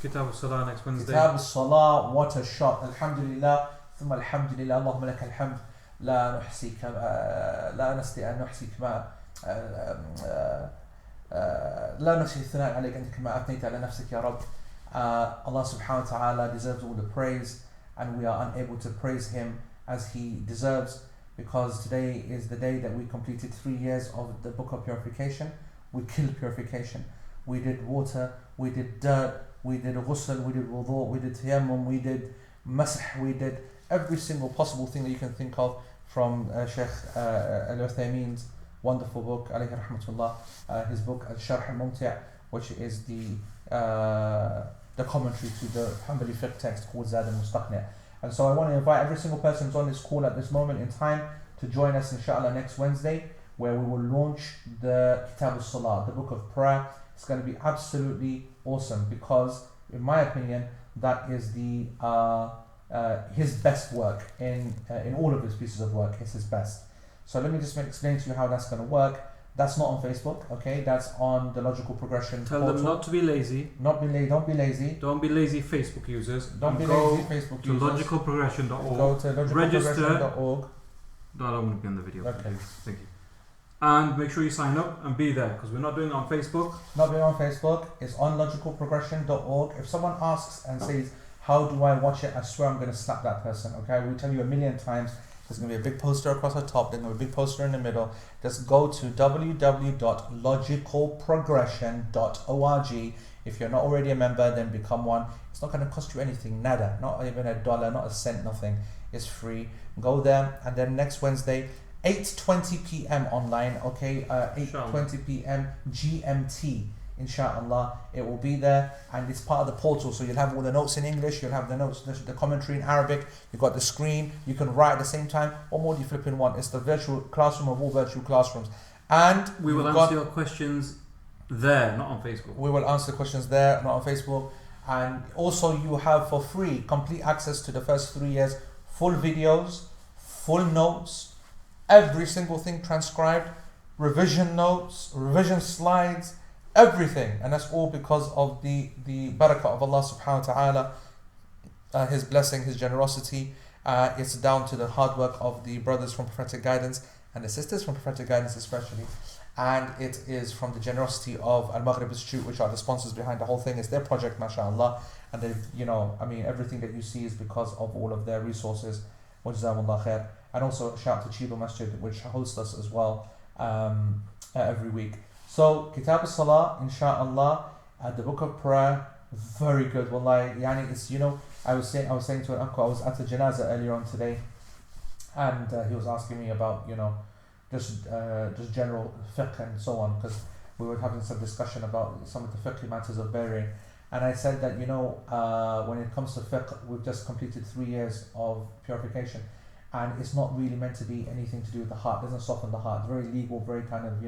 Kitab al-Salah next Wednesday. Kitab al-Salah, what a shot. Alhamdulillah, ثم الحمد لله اللهم لك الحمد لا نحصي كما لا نستطيع أن نحصي كما لا نحصي الثناء عليك أنت كما أثنيت على نفسك يا رب. Allah subhanahu wa ta'ala deserves all the praise, and we are unable to praise him as he deserves, because today is the day that we completed 3 years of the book of purification. We killed purification. We did water, we did dirt, we did ghusl, we did wudu, we did tayammum, we did masah, we did every single possible thing that you can think of from Sheikh Al-Uthaymeen's wonderful book, alayhi rahmatullah, his book Al-Sharh Al-Mumti', which is the commentary to the Hanbali fiqh text called Zad al-Mustaqni'. And so I want to invite every single person who's on this call at this moment in time to join us inshallah next Wednesday, where we will launch the Kitab al-Salah, the book of prayer. It's going to be absolutely awesome, because in my opinion that is the his best work in all of his pieces of work. It's his best. So let me just explain to you how that's going to work. That's not on Facebook, okay? That's on the Logical Progression Tell portal. them not to be lazy. Don't be lazy. Don't be lazy Facebook users. Don't be lazy Facebook to users. logicalprogression.org. Go to logicalprogression.org. No, I don't want to be on the video. Okay. Thank you. And make sure you sign up and be there, because we're not doing it on Facebook. Not being on Facebook. It's on logicalprogression.org. If someone asks and says, how do I watch it? I swear I'm going to slap that person, okay? I will tell you a million times. There's going to be a big poster across the top. There's going to be a big poster in the middle. Just go to www.logicalprogression.org. If you're not already a member, then become one. It's not going to cost you anything, nada. Not even $1, not a cent, nothing. It's free. Go there, and then next Wednesday, 8:20 p.m. online, okay? 8:20 p.m. GMT. Inshallah, it will be there, and it's part of the portal, so you'll have all the notes in English, you'll have the notes, the commentary in Arabic, you've got the screen, you can write at the same time. What more do you flipping want? It's the virtual classroom of all virtual classrooms. And we will answer your questions there, not on Facebook. We will answer the questions there, not on Facebook. And also you have for free complete access to the first 3 years, full videos, full notes, every single thing transcribed, revision notes, revision slides, everything. And that's all because of the barakah of Allah subhanahu wa ta'ala, his blessing, his generosity. It's down to the hard work of the brothers from Prophetic Guidance and the sisters from Prophetic Guidance especially. And it is from the generosity of Al-Maghrib Institute, which are the sponsors behind the whole thing. It's their project, mashallah. And they've, everything that you see is because of all of their resources. Wajzahumullah khair. And also shout to Chido Masjid, which hosts us as well every week. So, Kitab al-Salah, inshaAllah, the book of prayer, very good. Wallahi, yani it's, I was saying to an uncle, I was at a janazah earlier on today, and he was asking me about, just general fiqh and so on, because we were having some discussion about some of the fiqh matters of burying. And I said that, when it comes to fiqh, we've just completed 3 years of purification, and it's not really meant to be anything to do with the heart. It doesn't soften the heart. It's very legal, very kind of,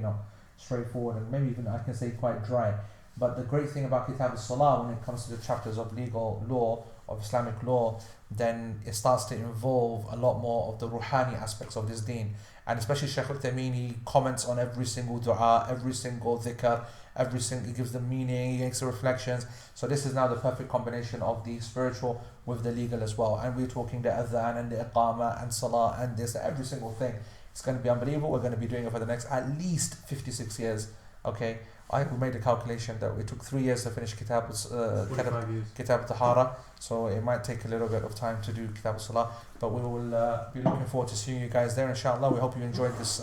straightforward, and maybe even I can say quite dry. But the great thing about Kitab al-Salah, when it comes to the chapters of legal law, of Islamic law, then it starts to involve a lot more of the ruhani aspects of this deen. And especially Shaykh Al-Uthaymeen, he comments on every single dua, every single dhikr, he gives the meaning, he makes the reflections. So this is now the perfect combination of the spiritual with the legal as well. And we're talking the adhan and the iqama and salah and this, every single thing. It's going to be unbelievable. We're going to be doing it for the next at least 56 years. Okay, we made a calculation that it took 3 years to finish Kitab al-Tahara, so it might take a little bit of time to do Kitab al-Salah, but we will be looking forward to seeing you guys there, inshallah. We hope you enjoyed this.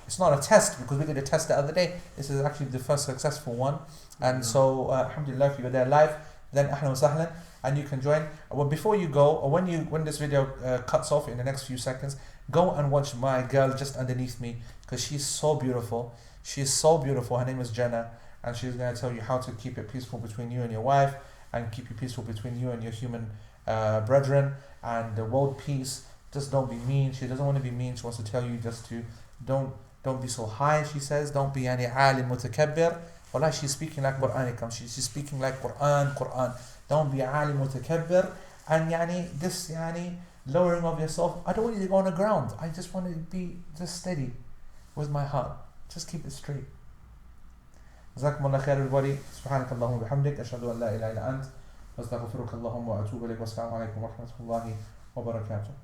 It's not a test, because we did a test the other day. This is actually the first successful one, and so alhamdulillah, if you're there live, then ahlan wa sahlan, and you can join. Well, before you go, or when this video cuts off in the next few seconds, go and watch my girl just underneath me, because she's so beautiful. She's so beautiful. Her name is Jenna, and she's going to tell you how to keep it peaceful between you and your wife, and keep it peaceful between you and your human brethren, and the world peace. Just don't be mean. She doesn't want to be mean. She wants to tell you just to don't be so high. She says don't be any alim mutakabbir. Wallah, she's speaking like Qur'an. She's speaking like Qur'an. Don't be alim mutakabbir. And this lowering of yourself. I don't want you to go on the ground. I just want to be just steady with my heart. Just keep it straight. جزاكم الله خير everybody. سبحانك اللهم وبحمدك أشهد أن لا إله إلا أنت أستغفرك اللهم وأتوب إليك والسلام عليكم ورحمة الله وبركاته.